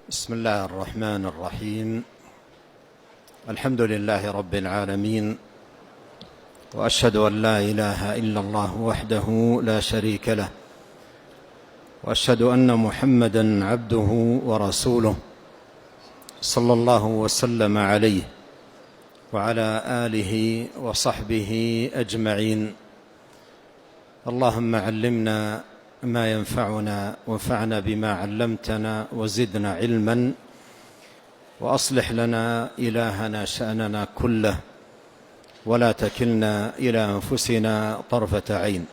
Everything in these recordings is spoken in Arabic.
بسم الله الرحمن الرحيم. الحمد لله رب العالمين، وأشهد أن لا إله إلا الله وحده لا شريك له، وأشهد أن محمدًا عبده ورسوله صلى الله وسلم عليه وعلى آله وصحبه أجمعين. اللهم علمنا ما ينفعنا وانفعنا بما علمتنا وزدنا علما، وأصلح لنا إلهنا شأننا كله، ولا تكلنا إلى أنفسنا طرفة عين.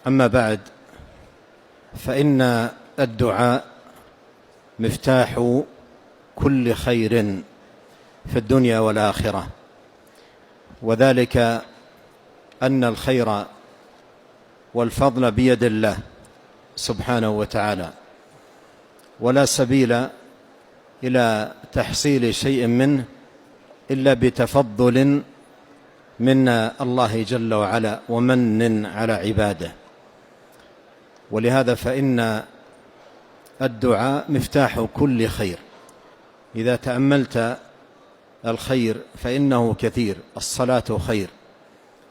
أما بعد، فإن الدعاء مفتاح كل خير في الدنيا والآخرة، وذلك أن الخير والفضل بيد الله سبحانه وتعالى، ولا سبيل إلى تحصيل شيء منه إلا بتفضل من الله جل وعلا ومن على عباده. ولهذا فإن الدعاء مفتاح كل خير. إذا تأملت الخير فإنه كثير. الصلاة خير،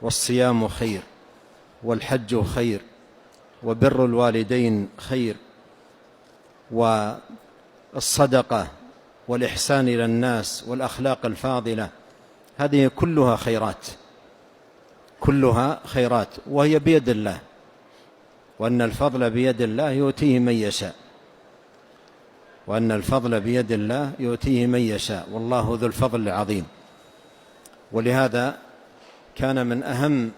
والصيام خير، والحج خير، وبر الوالدين خير، والصدقة والإحسان إلى الناس والأخلاق الفاضلة، هذه كلها خيرات، كلها خيرات، وهي بيد الله، وأن الفضل بيد الله يؤتيه من يشاء، وأن الفضل بيد الله يؤتيه من يشاء، والله ذو الفضل العظيم. ولهذا كان من أهم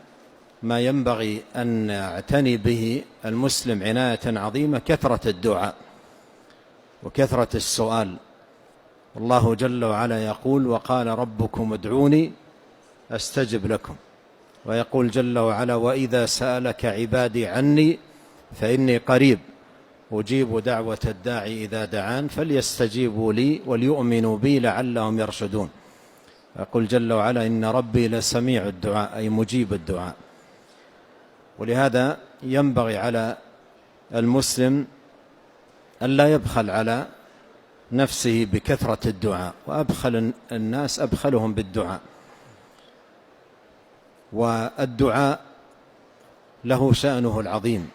ما ينبغي أن يعتني به المسلم عناية عظيمة كثرة الدعاء وكثرة السؤال. الله جل وعلا يقول: وقال ربكم ادعوني أستجب لكم. ويقول جل وعلا: وإذا سألك عبادي عني فإني قريب أجيب دعوة الداعي إذا دعان فليستجيبوا لي وليؤمنوا بي لعلهم يرشدون. يقول جل وعلا: إن ربي لسميع الدعاء، أي مجيب الدعاء. ولهذا ينبغي على المسلم أن لا يبخل على نفسه بكثرة الدعاء، وأبخل الناس أبخلهم بالدعاء. والدعاء له شأنه العظيم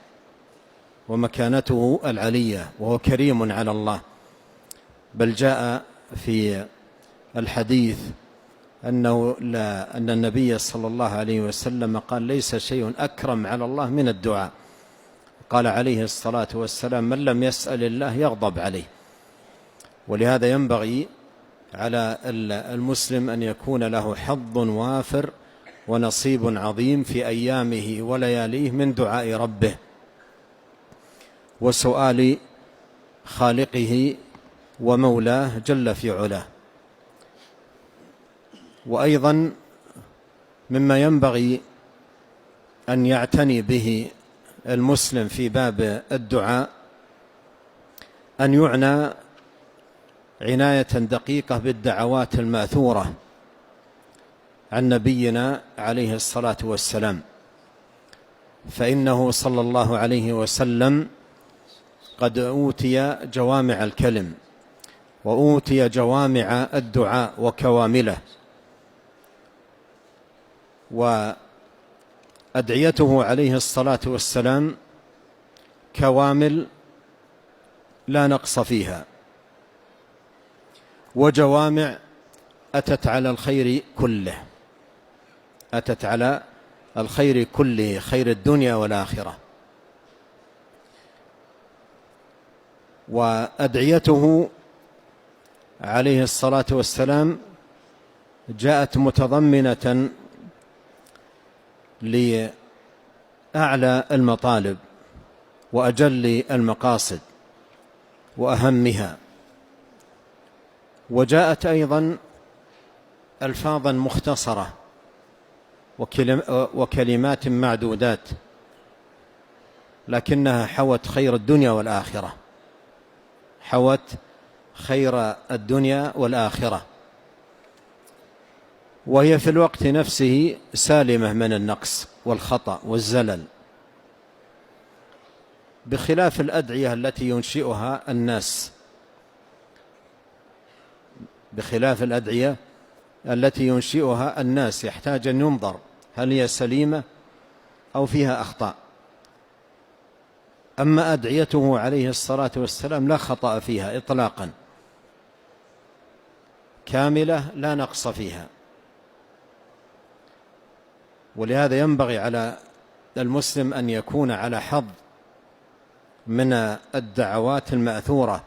ومكانته العلية، وهو كريم على الله. بل جاء في الحديث أن النبي صلى الله عليه وسلم قال: ليس شيء أكرم على الله من الدعاء. قال عليه الصلاة والسلام: من لم يسأل الله يغضب عليه. ولهذا ينبغي على المسلم أن يكون له حظ وافر ونصيب عظيم في أيامه ولياليه من دعاء ربه وسؤال خالقه ومولاه جل في علاه. وأيضا مما ينبغي أن يعتني به المسلم في باب الدعاء أن يعنى عناية دقيقة بالدعوات الماثورة عن نبينا عليه الصلاة والسلام، فإنه صلى الله عليه وسلم قد أوتي جوامع الكلم، وأوتي جوامع الدعاء وكوامله. وأدعيته عليه الصلاة والسلام كوامل لا نقص فيها، وجوامع أتت على الخير كله، أتت على الخير كله، خير الدنيا والآخرة. وأدعيته عليه الصلاة والسلام جاءت متضمنة لأعلى المطالب وأجل المقاصد وأهمها، وجاءت أيضا ألفاظا مختصرة وكلمات معدودات، لكنها حوت خير الدنيا والآخرة، حوت خير الدنيا والآخرة، وهي في الوقت نفسه سالمة من النقص والخطأ والزلل، بخلاف الأدعية التي ينشئها الناس بخلاف الأدعية التي ينشئها الناس، يحتاج أن ينظر هل هي سليمة أو فيها أخطاء. أما أدعيته عليه الصلاة والسلام لا خطأ فيها إطلاقا، كاملة لا نقص فيها. ولهذا ينبغي على المسلم أن يكون على حظ من الدعوات المأثورة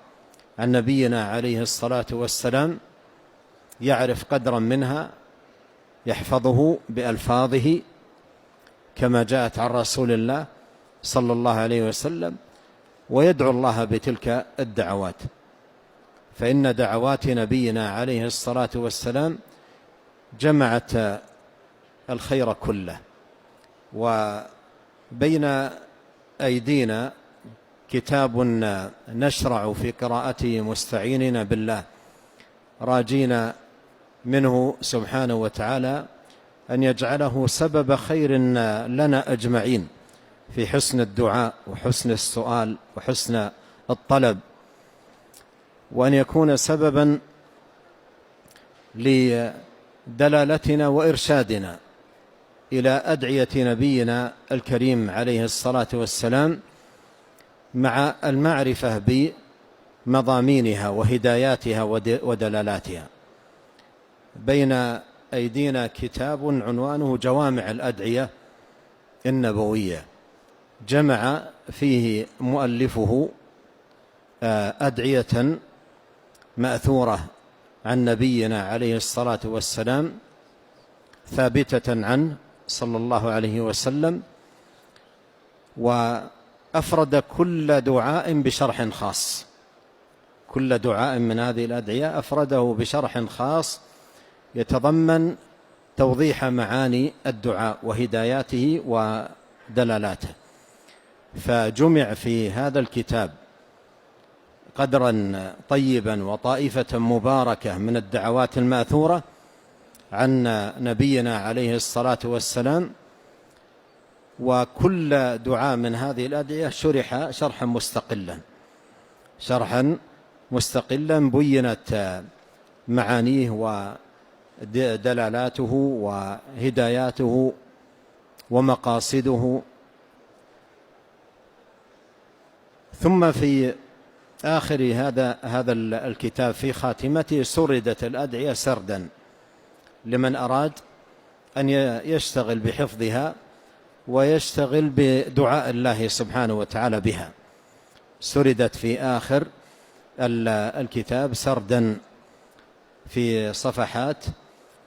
عن نبينا عليه الصلاة والسلام، يعرف قدرا منها يحفظه بألفاظه كما جاءت عن رسول الله صلى الله عليه وسلم، ويدعو الله بتلك الدعوات. فإن دعوات نبينا عليه الصلاة والسلام جمعت الخير كله. وبين أيدينا كتاب نشرع في قراءته مستعينين بالله، راجين منه سبحانه وتعالى أن يجعله سبب خير لنا أجمعين في حسن الدعاء وحسن السؤال وحسن الطلب، وأن يكون سببا لدلالتنا وإرشادنا إلى أدعية نبينا الكريم عليه الصلاة والسلام، مع المعرفة بمضامينها وهداياتها ودلالاتها. بين أيدينا كتاب عنوانه جوامع الأدعية النبوية، جمع فيه مؤلفه أدعية مأثورة عن نبينا عليه الصلاة والسلام ثابتة عنه صلى الله عليه وسلم، وأفرد كل دعاء بشرح خاص. كل دعاء من هذه الأدعية أفرده بشرح خاص يتضمن توضيح معاني الدعاء وهداياته ودلالاته. فجمع في هذا الكتاب قدرا طيبا وطائفة مباركة من الدعوات المأثورة عن نبينا عليه الصلاة والسلام، وكل دعاء من هذه الأدعية شرح شرحا مستقلا بينت معانيه ودلالاته وهداياته ومقاصده. ثم في آخر هذا الكتاب في خاتمته سردت الأدعية سردا لمن أراد أن يشتغل بحفظها ويشتغل بدعاء الله سبحانه وتعالى بها. سردت في آخر الكتاب سردا في صفحات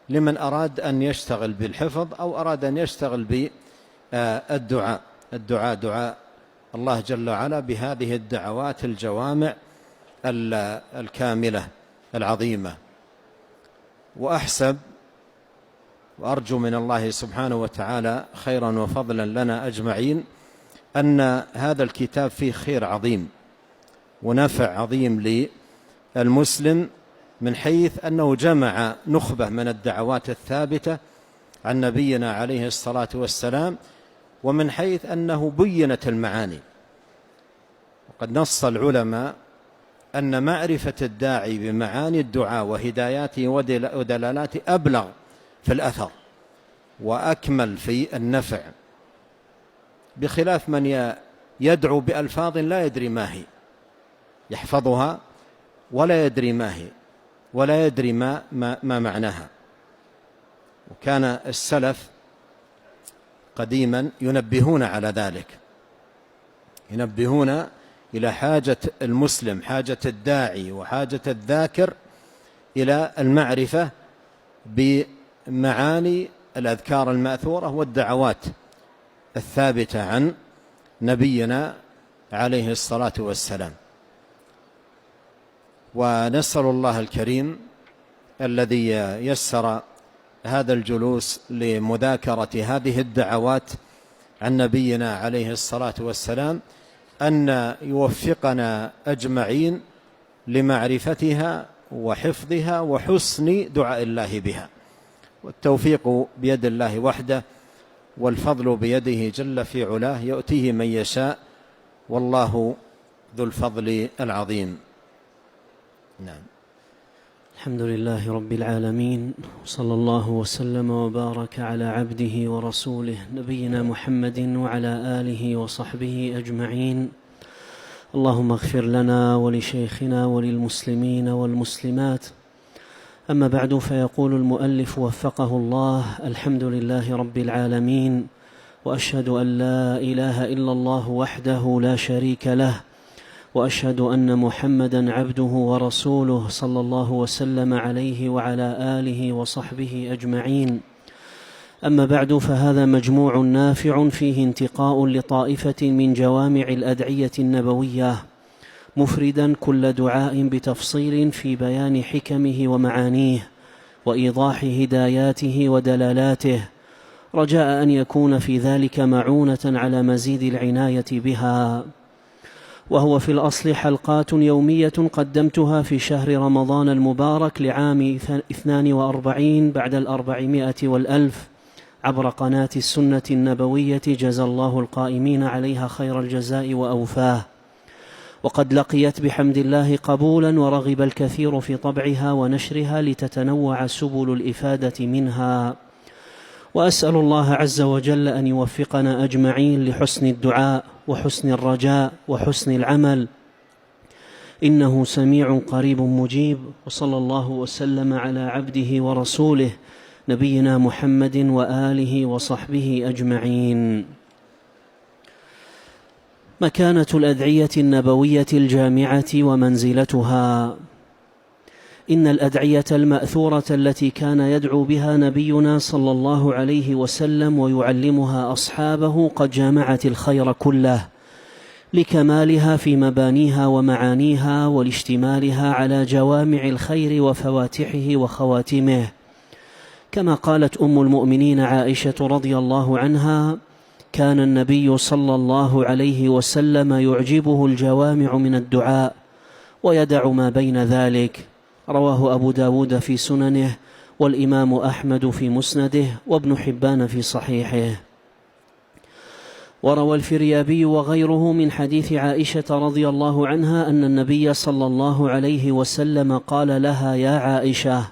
لمن أراد أن يشتغل بالحفظ أو أراد أن يشتغل بالدعاء. دعاء الله جل وعلا بهذه الدعوات الجوامع الكاملة العظيمة. وأحسب وأرجو من الله سبحانه وتعالى خيرا وفضلا لنا أجمعين أن هذا الكتاب فيه خير عظيم ونفع عظيم للمسلم، من حيث أنه جمع نخبة من الدعوات الثابتة عن نبينا عليه الصلاة والسلام، ومن حيث أنه بينت المعاني. وقد نص العلماء أن معرفة الداعي بمعاني الدعاء وهداياته ودلالاته أبلغ في الأثر وأكمل في النفع، بخلاف من يدعو بألفاظ لا يدري ما هي، يحفظها ولا يدري ما هي ولا يدري ما معناها. وكان السلف قديما ينبهون على ذلك، ينبهون إلى حاجة المسلم، حاجة الداعي وحاجة الذاكر إلى المعرفة بمعاني الأذكار المأثورة والدعوات الثابتة عن نبينا عليه الصلاة والسلام. ونسأل الله الكريم الذي يسر هذا الجلوس لمذاكرة هذه الدعوات عن نبينا عليه الصلاة والسلام أن يوفقنا أجمعين لمعرفتها وحفظها وحسن دعاء الله بها. والتوفيق بيد الله وحده، والفضل بيده جل في علاه، يؤتيه من يشاء، والله ذو الفضل العظيم. نعم. الحمد لله رب العالمين، صلى الله وسلم وبارك على عبده ورسوله نبينا محمد وعلى آله وصحبه أجمعين. اللهم اغفر لنا ولشيخنا وللمسلمين والمسلمات. أما بعد، فيقول المؤلف وفقه الله: الحمد لله رب العالمين، وأشهد أن لا إله إلا الله وحده لا شريك له، وأشهد أن محمدًا عبده ورسوله صلى الله وسلم عليه وعلى آله وصحبه أجمعين. أما بعد، فهذا مجموع نافع فيه انتقاء لطائفة من جوامع الأدعية النبوية، مفردًا كل دعاء بتفصيل في بيان حكمه ومعانيه وإيضاح هداياته ودلالاته، رجاء أن يكون في ذلك معونة على مزيد العناية بها. وهو في الأصل حلقات يومية قدمتها في شهر رمضان المبارك لعام 42 بعد 400 والألف عبر قناة السنة النبوية، جزى الله القائمين عليها خير الجزاء وأوفاه. وقد لقيت بحمد الله قبولا، ورغب الكثير في طبعها ونشرها لتتنوع سبل الإفادة منها. وأسأل الله عز وجل أن يوفقنا أجمعين لحسن الدعاء وحسن الرجاء وحسن العمل، إنه سميع قريب مجيب. وصلى الله وسلم على عبده ورسوله نبينا محمد وآله وصحبه أجمعين. مكانة الأدعية النبوية الجامعة ومنزلتها. إن الأدعية المأثورة التي كان يدعو بها نبينا صلى الله عليه وسلم ويعلمها أصحابه قد جامعت الخير كله، لكمالها في مبانيها ومعانيها، ولاشتمالها على جوامع الخير وفواتحه وخواتمه. كما قالت أم المؤمنين عائشة رضي الله عنها: كان النبي صلى الله عليه وسلم يعجبه الجوامع من الدعاء ويدع ما بين ذلك. رواه أبو داود في سننه، والإمام أحمد في مسنده، وابن حبان في صحيحه. وروى الفريابي وغيره من حديث عائشة رضي الله عنها أن النبي صلى الله عليه وسلم قال لها: يا عائشة،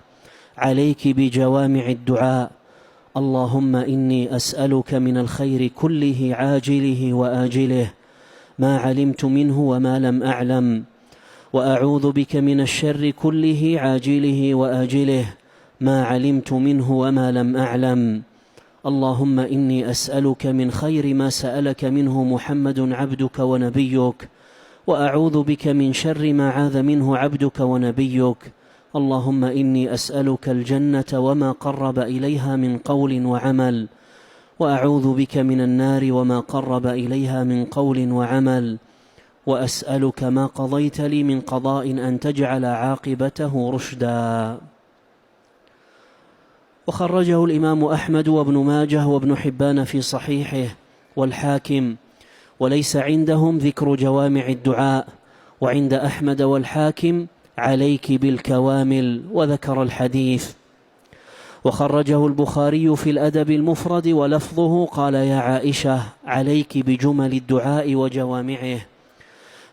عليك بجوامع الدعاء، اللهم إني أسألك من الخير كله عاجله وآجله ما علمت منه وما لم أعلم، وأعوذ بك من الشر كله عاجله وآجله ما علمت منه وما لم أعلم، اللهم إني أسألك من خير ما سألك منه محمد عبدك ونبيك، وأعوذ بك من شر ما عاذ منه عبدك ونبيك، اللهم إني أسألك الجنة وما قرب إليها من قول وعمل، وأعوذ بك من النار وما قرب إليها من قول وعمل، وأسألك ما قضيت لي من قضاء أن تجعل عاقبته رشدا. وخرجه الإمام أحمد وابن ماجه وابن حبان في صحيحه والحاكم، وليس عندهم ذكر جوامع الدعاء، وعند أحمد والحاكم عليك بالكوامل، وذكر الحديث. وخرجه البخاري في الأدب المفرد ولفظه قال: يا عائشة، عليك بجمل الدعاء وجوامعه.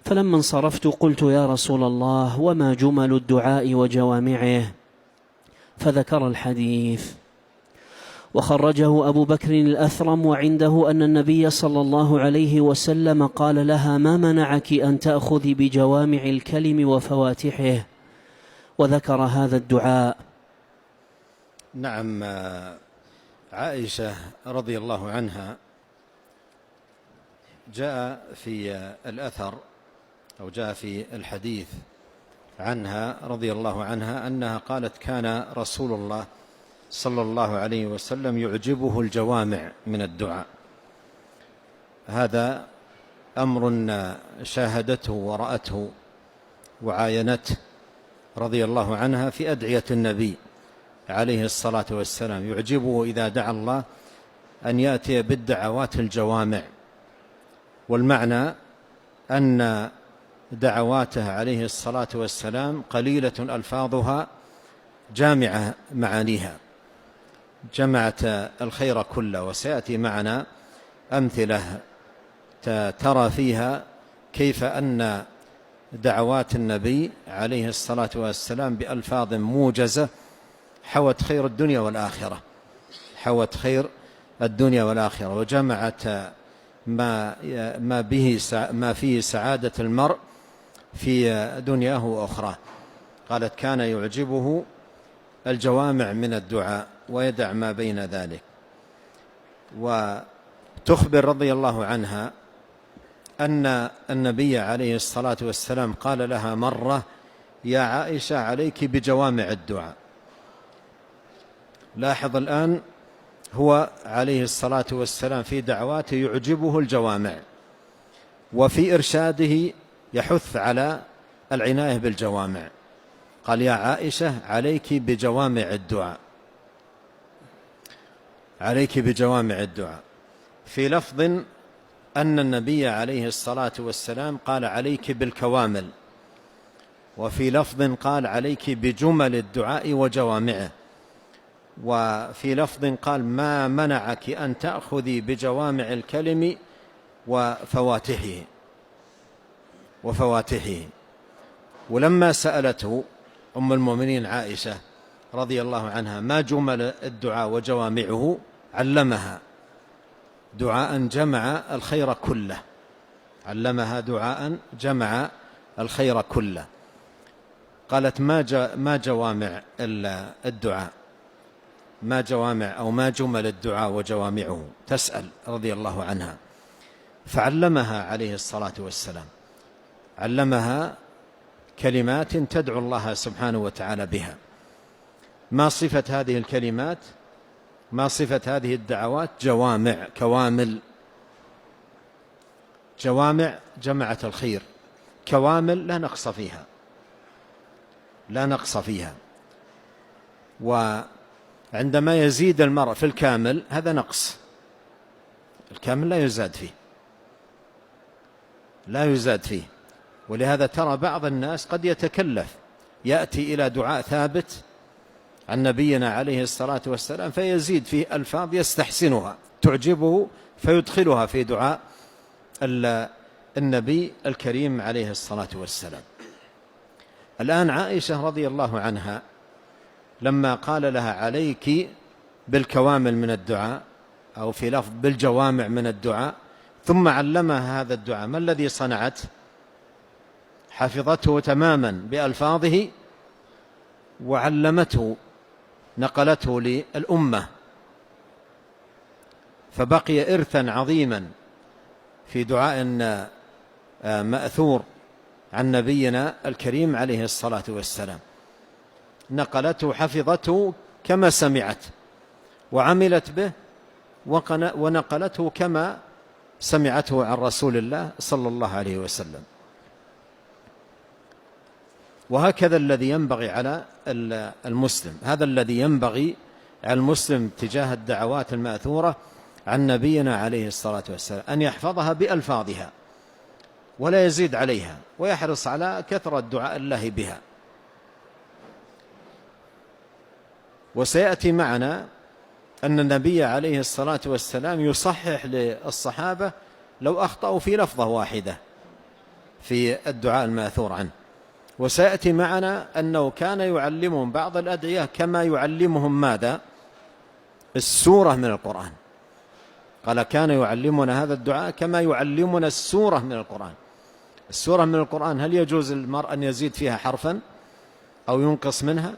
فلما انصرفت قلت: يا رسول الله، وما جمل الدعاء وجوامعه؟ فذكر الحديث. وخرجه أبو بكر الأثرم، وعنده أن النبي صلى الله عليه وسلم قال لها: ما منعك أن تأخذي بجوامع الكلم وفواتحه؟ وذكر هذا الدعاء. نعم، عائشة رضي الله عنها جاء في الأثر أو جاء في الحديث عنها رضي الله عنها أنها قالت: كان رسول الله صلى الله عليه وسلم يعجبه الجوامع من الدعاء. هذا أمر شاهدته ورأته وعاينته رضي الله عنها في أدعية النبي عليه الصلاة والسلام. يعجبه إذا دعا الله أن يأتي بالدعوات الجوامع، والمعنى أن دعواته عليه الصلاة والسلام قليلة ألفاظها جامعة معانيها، جمعت الخير كله. وسيأتي معنا أمثلة ترى فيها كيف أن دعوات النبي عليه الصلاة والسلام بألفاظ موجزة حوت خير الدنيا والآخرة، حوت خير الدنيا والآخرة، وجمعت ما فيه سعادة المرء في دنياه وأخراه. قالت: كان يعجبه الجوامع من الدعاء ويدع ما بين ذلك. وتخبر رضي الله عنها أن النبي عليه الصلاة والسلام قال لها مرة: يا عائشة عليك بجوامع الدعاء. لاحظ الآن، هو عليه الصلاة والسلام في دعواته يعجبه الجوامع، وفي إرشاده يحث على العناية بالجوامع. قال: يا عائشة عليك بجوامع الدعاء، عليك بجوامع الدعاء. في لفظ أن النبي عليه الصلاة والسلام قال: عليك بالكوامل. وفي لفظ قال: عليك بجمل الدعاء وجوامعه. وفي لفظ قال: ما منعك أن تأخذي بجوامع الكلم وفواتحه. ولما سألته أم المؤمنين عائشة رضي الله عنها ما جمل الدعاء وجوامعه، علمها دعاء جمع الخير كله، علمها دعاء جمع الخير كله. قالت: ما جوامع الدعاء، ما جوامع أو ما جمل الدعاء وجوامعه، تسأل رضي الله عنها. فعلمها عليه الصلاة والسلام، علمها كلمات تدعو الله سبحانه وتعالى بها. ما صفة هذه الكلمات؟ ما صفة هذه الدعوات؟ جوامع، كوامل. جوامع جمعت الخير، كوامل لا نقص فيها، لا نقص فيها. وعندما يزيد المرء في الكامل هذا نقص، الكامل لا يزاد فيه، لا يزاد فيه. ولهذا ترى بعض الناس قد يتكلف، يأتي إلى دعاء ثابت عن نبينا عليه الصلاة والسلام فيزيد فيه ألفاظ يستحسنها تعجبه فيدخلها في دعاء النبي الكريم عليه الصلاة والسلام. الآن عائشة رضي الله عنها لما قال لها: عليك بالكوامل من الدعاء، أو في لفظ بالجوامع من الدعاء، ثم علمها هذا الدعاء، ما الذي صنعت؟ حفظته تماما بألفاظه وعلمته، نقلته للأمة، فبقي إرثا عظيما في دعاء مأثور عن نبينا الكريم عليه الصلاة والسلام. نقلته، حفظته كما سمعت، وعملت به، ونقلته كما سمعته عن رسول الله صلى الله عليه وسلم. وهكذا الذي ينبغي على المسلم، هذا الذي ينبغي على المسلم تجاه الدعوات المأثورة عن نبينا عليه الصلاة والسلام، أن يحفظها بألفاظها ولا يزيد عليها، ويحرص على كثرة دعاء الله بها. وسيأتي معنا أن النبي عليه الصلاة والسلام يصحح للصحابة لو أخطأوا في لفظة واحدة في الدعاء المأثور عنه. وسيأتي معنا أنه كان يعلمهم بعض الأدعية كما يعلمهم ماذا؟ السورة من القرآن. قال: كان يعلمنا هذا الدعاء كما يعلمنا السورة من القرآن. السورة من القرآن هل يجوز للمرء أن يزيد فيها حرفا أو ينقص منها؟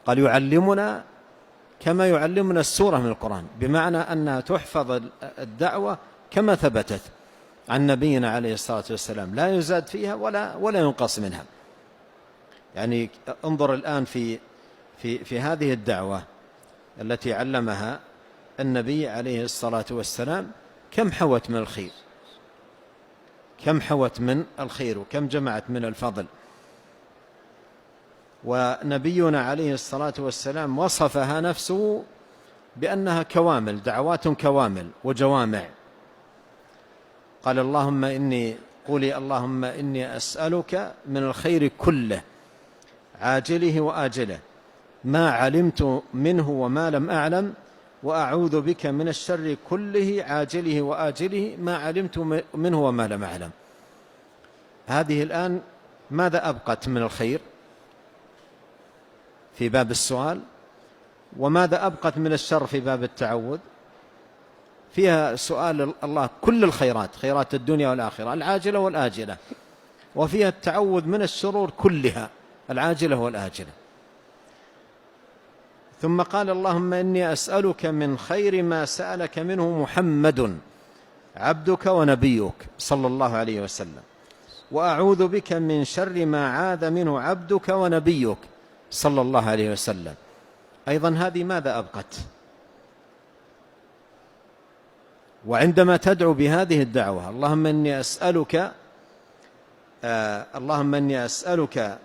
قال: يعلمنا كما يعلمنا السورة من القرآن، بمعنى أنها تحفظ الدعوة كما ثبتت عن نبينا عليه الصلاة والسلام، لا يزاد فيها ولا ينقص منها. يعني انظر الآن في هذه الدعوة التي علمها النبي عليه الصلاة والسلام، كم حوت من الخير، كم حوت من الخير، وكم جمعت من الفضل. ونبينا عليه الصلاة والسلام وصفها نفسه بأنها كوامل، دعوات كوامل وجوامع. قال: قولي اللهم إني أسألك من الخير كله عاجله وآجله ما علمت منه وما لم أعلم، وأعوذ بك من الشر كله عاجله وآجله ما علمت منه وما لم أعلم. هذه الآن ماذا أبقت من الخير في باب السؤال، وماذا أبقت من الشر في باب التعوذ؟ فيها سؤال الله كل الخيرات، خيرات الدنيا والآخرة العاجلة والآجلة، وفيها التعوذ من الشرور كلها العاجلة والآجلة. ثم قال اللهم إني أسألك من خير ما سألك منه محمد عبدك ونبيك صلى الله عليه وسلم، وأعوذ بك من شر ما عاذ منه عبدك ونبيك صلى الله عليه وسلم. أيضا هذه ماذا أبقت؟ وعندما تدعو بهذه الدعوة اللهم إني أسألك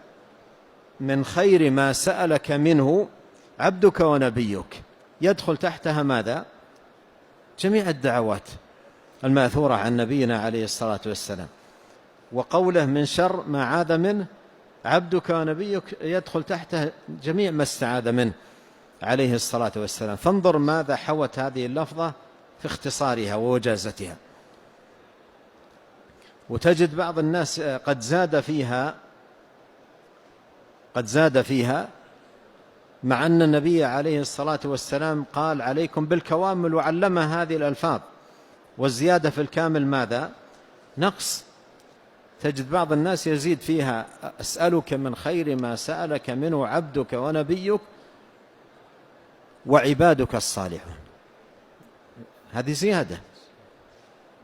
من خير ما سألك منه عبدك ونبيك، يدخل تحتها ماذا؟ جميع الدعوات المأثورة عن نبينا عليه الصلاة والسلام. وقوله من شر ما عاذ منه عبدك ونبيك يدخل تحته جميع ما استعاذ منه عليه الصلاة والسلام. فانظر ماذا حوت هذه اللفظة في اختصارها ووجازتها. وتجد بعض الناس قد زاد فيها مع أن النبي عليه الصلاة والسلام قال عليكم بالكوامل وعلمها هذه الألفاظ، والزيادة في الكامل ماذا؟ نقص. تجد بعض الناس يزيد فيها أسألك من خير ما سألك منه عبدك ونبيك وعبادك الصالحون. هذه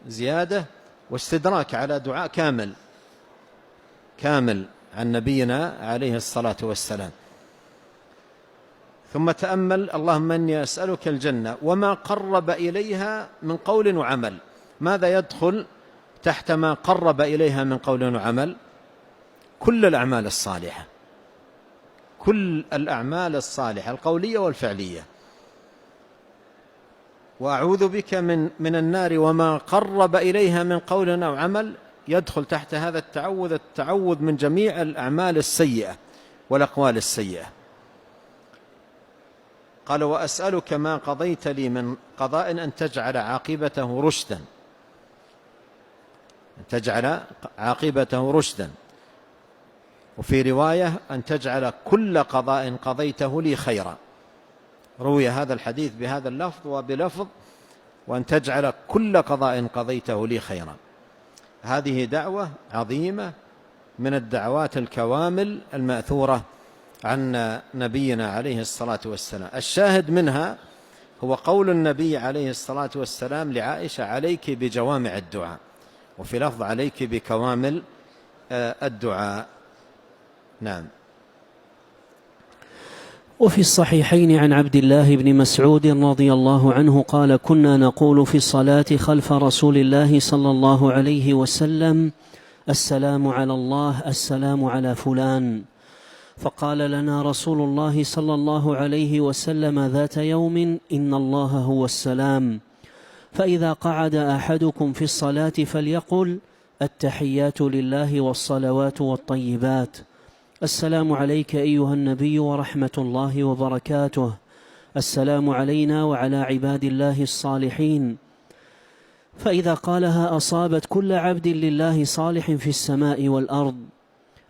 زيادة واستدراك على دعاء كامل عن نبينا عليه الصلاة والسلام. ثم تأمل اللهم إني أسألك الجنة وما قرب إليها من قول وعمل. ماذا يدخل تحت ما قرب إليها من قول وعمل؟ كل الأعمال الصالحة، كل الأعمال الصالحة القولية والفعلية. وأعوذ بك من النار وما قرب إليها من قول أو عمل، يدخل تحت هذا التعوذ من جميع الأعمال السيئة والأقوال السيئة. قال وأسألك ما قضيت لي من قضاء أن تجعل عاقبته رشدا، وفي رواية أن تجعل كل قضاء قضيته لي خيرا. روي هذا الحديث بهذا اللفظ وبلفظ وأن تجعل كل قضاء قضيته لي خيرا. هذه دعوة عظيمة من الدعوات الكوامل المأثورة عن نبينا عليه الصلاة والسلام. الشاهد منها هو قول النبي عليه الصلاة والسلام لعائشة عليك بجوامع الدعاء، وفي لفظ عليك بكوامل الدعاء. نعم. وفي الصحيحين عن عبد الله بن مسعود رضي الله عنه قال كنا نقول في الصلاة خلف رسول الله صلى الله عليه وسلم السلام على الله السلام على فلان، فقال لنا رسول الله صلى الله عليه وسلم ذات يوم إن الله هو السلام، فإذا قعد أحدكم في الصلاة فليقل التحيات لله والصلوات والطيبات، السلام عليك أيها النبي ورحمة الله وبركاته، السلام علينا وعلى عباد الله الصالحين. فإذا قالها أصابت كل عبد لله صالح في السماء والأرض،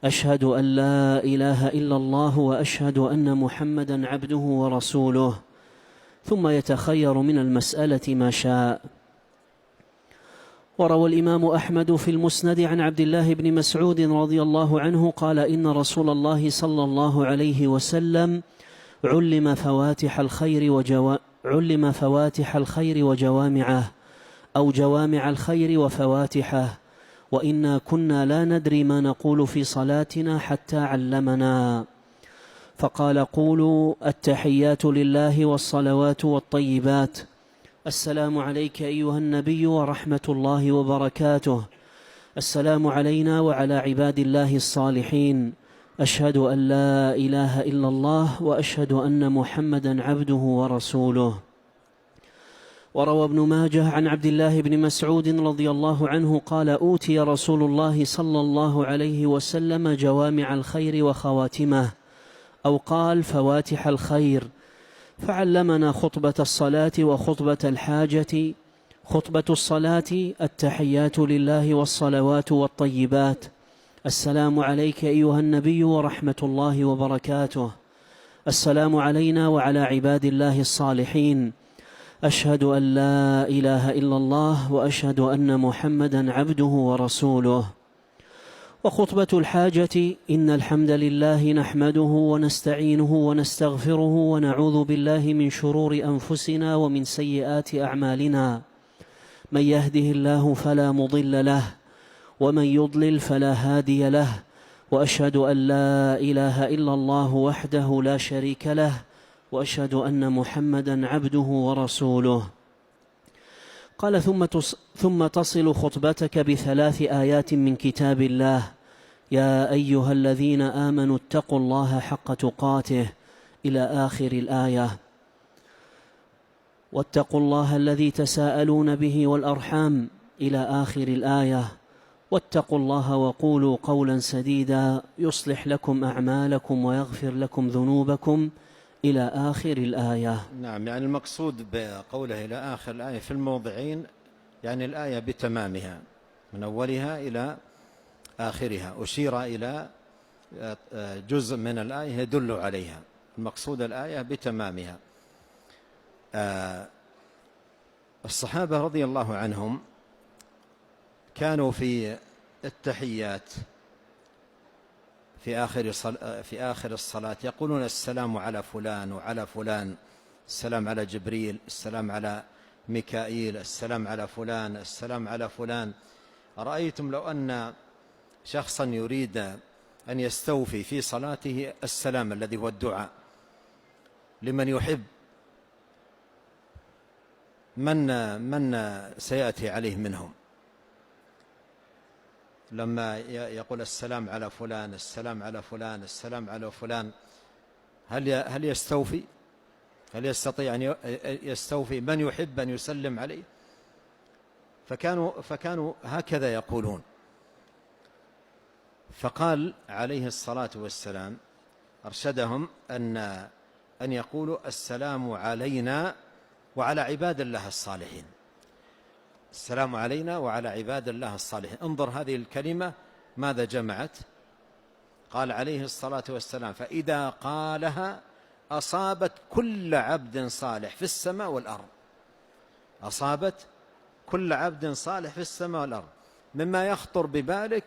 أشهد أن لا إله إلا الله وأشهد أن محمدا عبده ورسوله، ثم يتخير من المسألة ما شاء. وروى الإمام أحمد في المسند عن عبد الله بن مسعود رضي الله عنه قال إن رسول الله صلى الله عليه وسلم علم فواتح الخير وجوامعه، أو جوامع الخير وفواتحه، وإنا كنا لا ندري ما نقول في صلاتنا حتى علمنا، فقال قولوا التحيات لله والصلوات والطيبات، السلام عليك أيها النبي ورحمة الله وبركاته، السلام علينا وعلى عباد الله الصالحين، أشهد أن لا إله إلا الله وأشهد أن محمدا عبده ورسوله. وروى ابن ماجه عن عبد الله بن مسعود رضي الله عنه قال أوتي رسول الله صلى الله عليه وسلم جوامع الخير وخواتمه، أو قال فواتح الخير، فعلمنا خطبة الصلاة وخطبة الحاجة. خطبة الصلاة التحيات لله والصلوات والطيبات، السلام عليك أيها النبي ورحمة الله وبركاته. السلام علينا وعلى عباد الله الصالحين. أشهد أن لا إله إلا الله وأشهد أن محمدًا عبده ورسوله. وخطبة الحاجة: إن الحمد لله نحمده ونستعينه ونستغفره ونعوذ بالله من شرور أنفسنا ومن سيئات أعمالنا، من يهده الله فلا مضل له ومن يضلل فلا هادي له، وأشهد أن لا إله إلا الله وحده لا شريك له، وأشهد أن محمدًا عبده ورسوله. قال: ثم تصل خطبتك بثلاث آيات من كتاب الله: يا أيها الذين آمنوا اتقوا الله حق تقاته، إلى آخر الآية. واتقوا الله الذي تساءلون به والأرحام، إلى آخر الآية. واتقوا الله وقولوا قولا سديدا يصلح لكم أعمالكم ويغفر لكم ذنوبكم، إلى آخر الآية. نعم، يعني المقصود بقوله إلى آخر الآية في الموضعين يعني الآية بتمامها من أولها إلى آخرها، أشير إلى جزء من الآية يدل عليها، المقصود الآية بتمامها. الصحابة رضي الله عنهم كانوا في التحيات في آخر الصلاة يقولون: السلام على فلان وعلى فلان، السلام على جبريل، السلام على ميكائيل، السلام على فلان، السلام على فلان. أرأيتم لو أن شخصا يريد أن يستوفي في صلاته السلام الذي هو الدعاء لمن يحب، من سيأتي عليه منهم لما يقول السلام على فلان، السلام على فلان، السلام على فلان؟ هل يستوفي؟ هل يستطيع أن يستوفي من يحب أن يسلم عليه؟ فكانوا هكذا يقولون. فقال عليه الصلاة والسلام، أرشدهم أن يقولوا: السلام علينا وعلى عباد الله الصالحين. السلام علينا وعلى عباد الله الصالحين. انظر هذه الكلمة ماذا جمعت؟ قال عليه الصلاة والسلام: فإذا قالها أصابت كل عبد صالح في السماء والأرض. أصابت كل عبد صالح في السماء والأرض، مما يخطر ببالك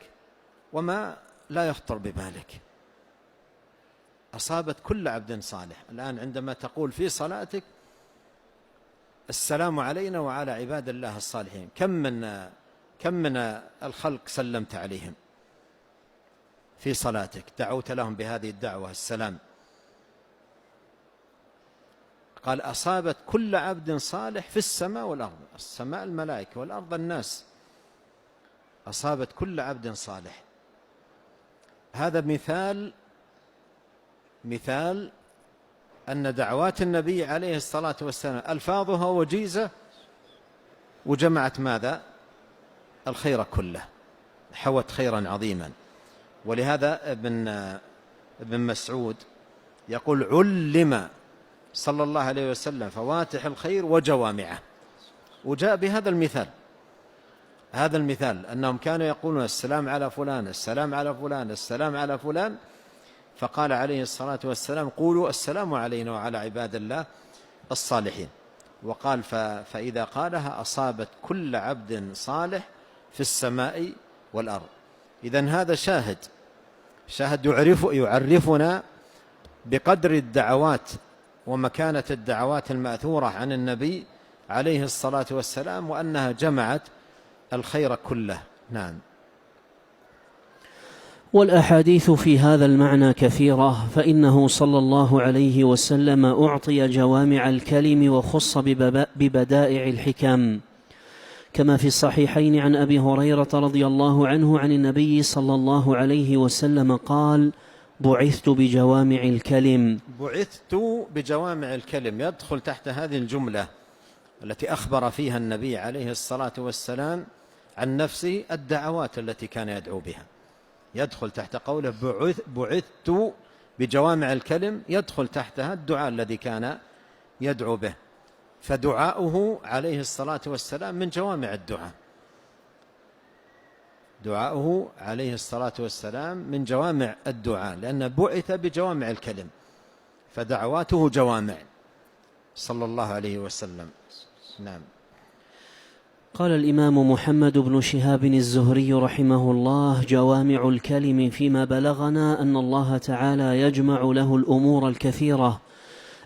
وما لا يخطر ببالك. أصابت كل عبد صالح. الآن عندما تقول في صلاتك السلام علينا وعلى عباد الله الصالحين، كم من الخلق سلمت عليهم في صلاتك، دعوت لهم بهذه الدعوة السلام. قال: أصابت كل عبد صالح في السماء والأرض، السماء الملائكة والأرض الناس، أصابت كل عبد صالح. هذا مثال أن دعوات النبي عليه الصلاة والسلام ألفاظها وجيزة وجمعت ماذا؟ الخير كله، حوت خيرا عظيما. ولهذا ابن مسعود يقول: علم صلى الله عليه وسلم فواتح الخير وجوامعه. وجاء بهذا المثال، هذا المثال أنهم كانوا يقولون: السلام على فلان، السلام على فلان، السلام على فلان. فقال عليه الصلاة والسلام: قولوا السلام علينا وعلى عباد الله الصالحين. وقال: فإذا قالها أصابت كل عبد صالح في السماء والأرض. إذن هذا شاهد يعرفنا بقدر الدعوات ومكانة الدعوات المأثورة عن النبي عليه الصلاة والسلام، وأنها جمعت الخير كله. نعم. والأحاديث في هذا المعنى كثيرة، فإنه صلى الله عليه وسلم أعطي جوامع الكلم وخص ببدائع الحكم، كما في الصحيحين عن أبي هريرة رضي الله عنه عن النبي صلى الله عليه وسلم قال: بعثت بجوامع الكلم. بعثت بجوامع الكلم يدخل تحت هذه الجملة التي أخبر فيها النبي عليه الصلاة والسلام عن نفسه الدعوات التي كان يدعو بها، يدخل تحت قوله بعثت بجوامع الكلم، يدخل تحتها الدعاء الذي كان يدعو به. فدعاؤه عليه الصلاة والسلام من جوامع الدعاء. دعاؤه عليه الصلاة والسلام من جوامع الدعاء، لأنه بعث بجوامع الكلم، فدعواته جوامع صلى الله عليه وسلم. نعم. قال الإمام محمد بن شهاب الزهري رحمه الله: جوامع الكلم فيما بلغنا أن الله تعالى يجمع له الأمور الكثيرة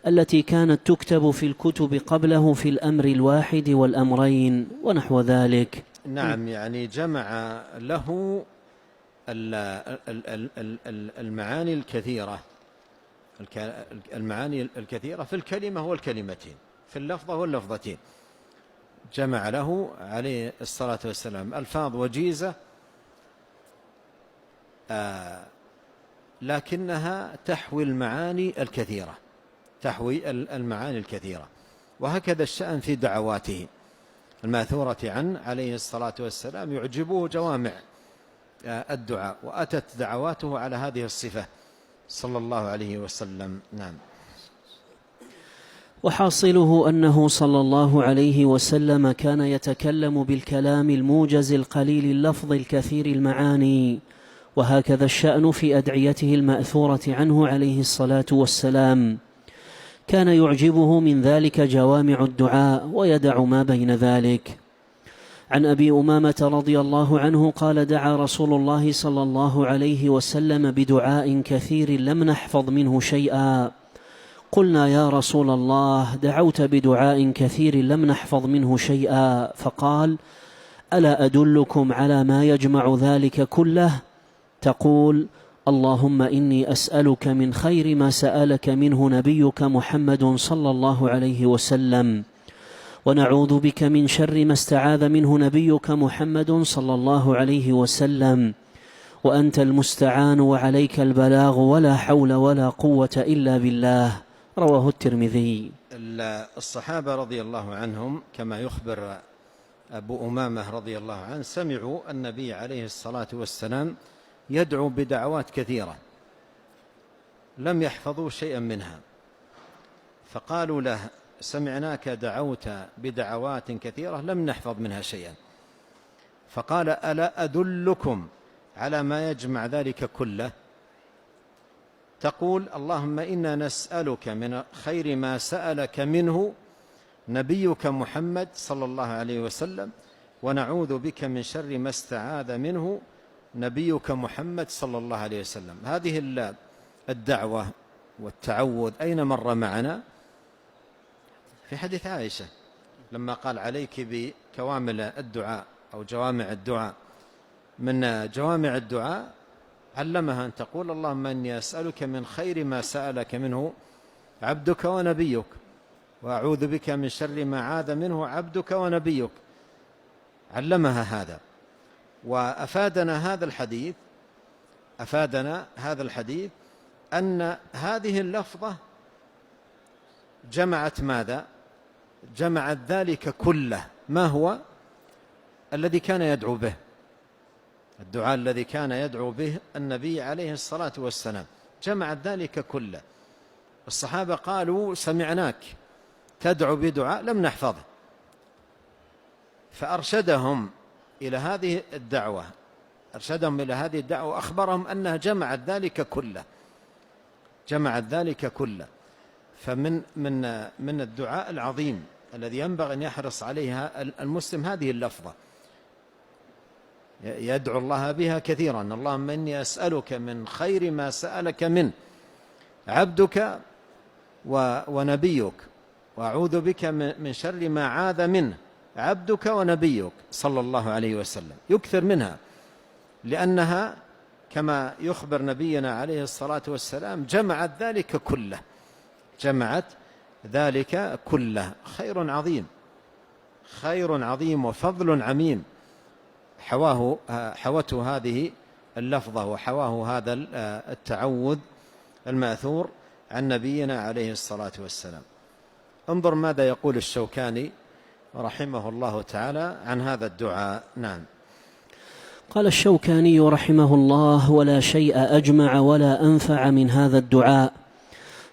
التي كانت تكتب في الكتب قبله في الأمر الواحد والأمرين ونحو ذلك. نعم، يعني جمع له المعاني الكثيرة، المعاني الكثيرة في الكلمة والكلمتين، في اللفظة واللفظتين، جمع له عليه الصلاة والسلام ألفاظ وجيزة لكنها تحوي المعاني الكثيرة، تحوي المعاني الكثيرة. وهكذا الشأن في دعواته الماثورة عنه عليه الصلاة والسلام، يعجبه جوامع الدعاء، وأتت دعواته على هذه الصفة صلى الله عليه وسلم. نعم. وحاصله أنه صلى الله عليه وسلم كان يتكلم بالكلام الموجز القليل اللفظ الكثير المعاني، وهكذا الشأن في أدعيته المأثورة عنه عليه الصلاة والسلام، كان يعجبه من ذلك جوامع الدعاء ويدع ما بين ذلك. عن أبي أمامة رضي الله عنه قال: دعا رسول الله صلى الله عليه وسلم بدعاء كثير لم نحفظ منه شيئا. قلنا: يا رسول الله، دعوت بدعاء كثير لم نحفظ منه شيئا. فقال: ألا أدلكم على ما يجمع ذلك كله؟ تقول: اللهم إني أسألك من خير ما سألك منه نبيك محمد صلى الله عليه وسلم، ونعوذ بك من شر ما استعاذ منه نبيك محمد صلى الله عليه وسلم، وأنت المستعان وعليك البلاغ ولا حول ولا قوة إلا بالله. رواه الترمذي. الصحابة رضي الله عنهم كما يخبر أبو أمامة رضي الله عنه سمعوا النبي عليه الصلاة والسلام يدعو بدعوات كثيرة لم يحفظوا شيئا منها، فقالوا له: سمعناك دعوت بدعوات كثيرة لم نحفظ منها شيئا. فقال: ألا أدلكم على ما يجمع ذلك كله؟ تقول: اللهم إنا نسألك من خير ما سألك منه نبيك محمد صلى الله عليه وسلم، ونعوذ بك من شر ما استعاذ منه نبيك محمد صلى الله عليه وسلم. هذه الدعوة والتعوذ أين مر معنا؟ في حديث عائشة لما قال: عليك بكوامل الدعاء أو جوامع الدعاء. من جوامع الدعاء علمها أن تقول: اللهم إني أسألك من خير ما سألك منه عبدك ونبيك، وأعوذ بك من شر ما عاذ منه عبدك ونبيك. علمها هذا. وأفادنا هذا الحديث أن هذه اللفظة جمعت ماذا؟ جمعت ذلك كله. ما هو الذي كان يدعو به؟ الدعاء الذي كان يدعو به النبي عليه الصلاة والسلام، جمعت ذلك كله. الصحابة قالوا: سمعناك تدعو بدعاء لم نحفظه، فأرشدهم إلى هذه الدعوة، وأخبرهم أنها جمعت ذلك كله. فمن الدعاء العظيم الذي ينبغي أن يحرص عليها المسلم هذه اللفظة، يدعو الله بها كثيرا: اللهم إني أسألك من خير ما سألك منه عبدك ونبيك، وأعوذ بك من شر ما عاذ منه عبدك ونبيك صلى الله عليه وسلم. يكثر منها، لأنها كما يخبر نبينا عليه الصلاة والسلام جمعت ذلك كله. خير عظيم وفضل عميم حوته هذه اللفظة، وحواه هذا التعوذ المأثور عن نبينا عليه الصلاة والسلام. انظر ماذا يقول الشوكاني رحمه الله تعالى عن هذا الدعاء. نعم. قال الشوكاني رحمه الله: ولا شيء أجمع ولا أنفع من هذا الدعاء،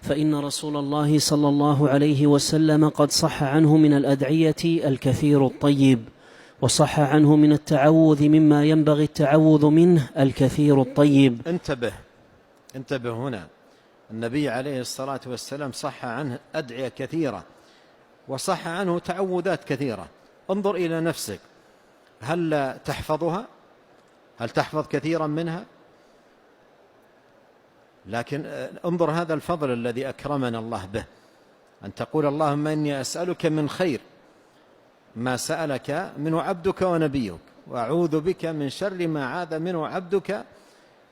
فإن رسول الله صلى الله عليه وسلم قد صح عنه من الأدعية الكثير الطيب، وصح عنه من التعوذ مما ينبغي التعوذ منه الكثير الطيب. انتبه هنا، النبي عليه الصلاة والسلام صح عنه أدعية كثيرة وصح عنه تعوذات كثيرة. انظر إلى نفسك، هل تحفظها؟ هل تحفظ كثيرا منها؟ لكن انظر هذا الفضل الذي أكرمنا الله به، أن تقول اللهم إني أسألك من خير ما سألك منه عبدك ونبيك، وأعوذ بك من شر ما عاذ منه عبدك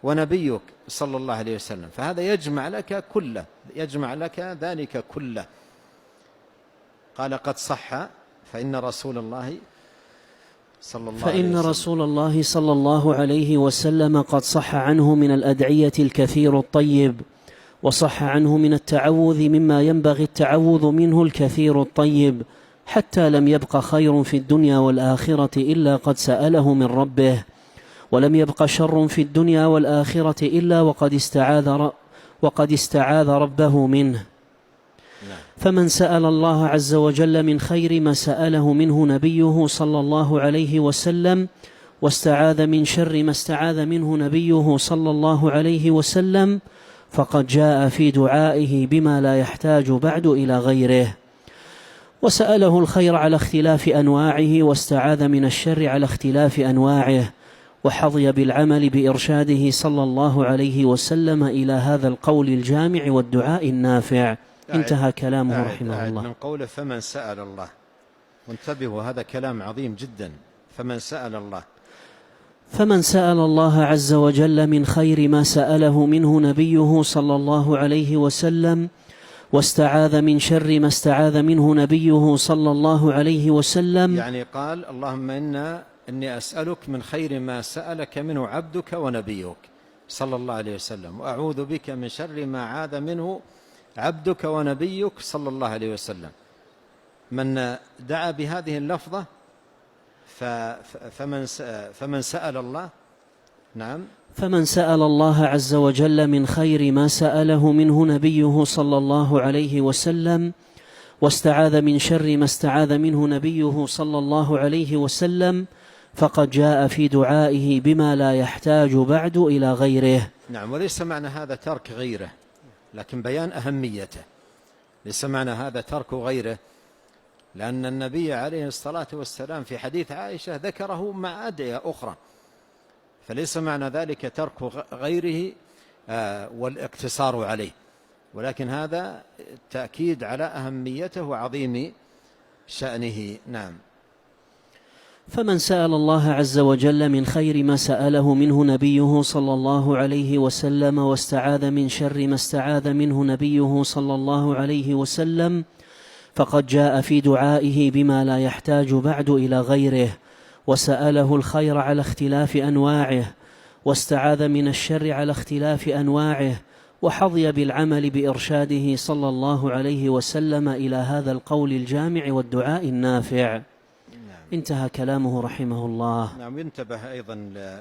ونبيك صلى الله عليه وسلم. فهذا يجمع لك كله، يجمع لك ذلك كله. قال قد صح فإن رسول الله صلى الله عليه وسلم قد صح عنه من الأدعية الكثير الطيب، وصح عنه من التعوذ مما ينبغي التعوذ منه الكثير الطيب، حتى لم يبق خير في الدنيا والآخرة إلا قد سأله من ربه، ولم يبق شر في الدنيا والآخرة إلا وقد استعاذ ربه منه. فمن سأل الله عز وجل من خير ما سأله منه نبيه صلى الله عليه وسلم، واستعاذ من شر ما استعاذ منه نبيه صلى الله عليه وسلم، فقد جاء في دعائه بما لا يحتاج بعد إلى غيره، وسأله الخير على اختلاف أنواعه، واستعاذ من الشر على اختلاف أنواعه، وحظي بالعمل بإرشاده صلى الله عليه وسلم إلى هذا القول الجامع والدعاء النافع. انتهى كلامه رحمه الله. من قوله فمن سأل الله، وانتبهوا هذا كلام عظيم جدا. فمن سأل الله عز وجل من خير ما سأله منه نبيه صلى الله عليه وسلم، واستعاذ من شر ما استعاذ منه نبيه صلى الله عليه وسلم، يعني قال اللهم إني أسألك من خير ما سألك منه عبدك ونبيك صلى الله عليه وسلم، وأعوذ بك من شر ما عاذ منه عبدك ونبيك صلى الله عليه وسلم. من دعا بهذه اللفظة فمن سأل الله، نعم، فمن سأل الله عز وجل من خير ما سأله منه نبيه صلى الله عليه وسلم، واستعاذ من شر ما استعاذ منه نبيه صلى الله عليه وسلم، فقد جاء في دعائه بما لا يحتاج بعد إلى غيره. نعم، وليس معنى هذا ترك غيره، لكن بيان أهميته. ليس معنى هذا ترك غيره، لأن النبي عليه الصلاة والسلام في حديث عائشة ذكره مع أدعية أخرى، فليس معنى ذلك ترك غيره والاقتصار عليه، ولكن هذا تأكيد على أهميته وعظيم شأنه. نعم. فمن سأل الله عز وجل من خير ما سأله منه نبيه صلى الله عليه وسلم، واستعاذ من شر ما استعاذ منه نبيه صلى الله عليه وسلم، فقد جاء في دعائه بما لا يحتاج بعد إلى غيره، وسأله الخير على اختلاف أنواعه، واستعاذ من الشر على اختلاف أنواعه، وحظي بالعمل بإرشاده صلى الله عليه وسلم إلى هذا القول الجامع والدعاء النافع. انتهى كلامه رحمه الله. نعم، ينتبه أيضا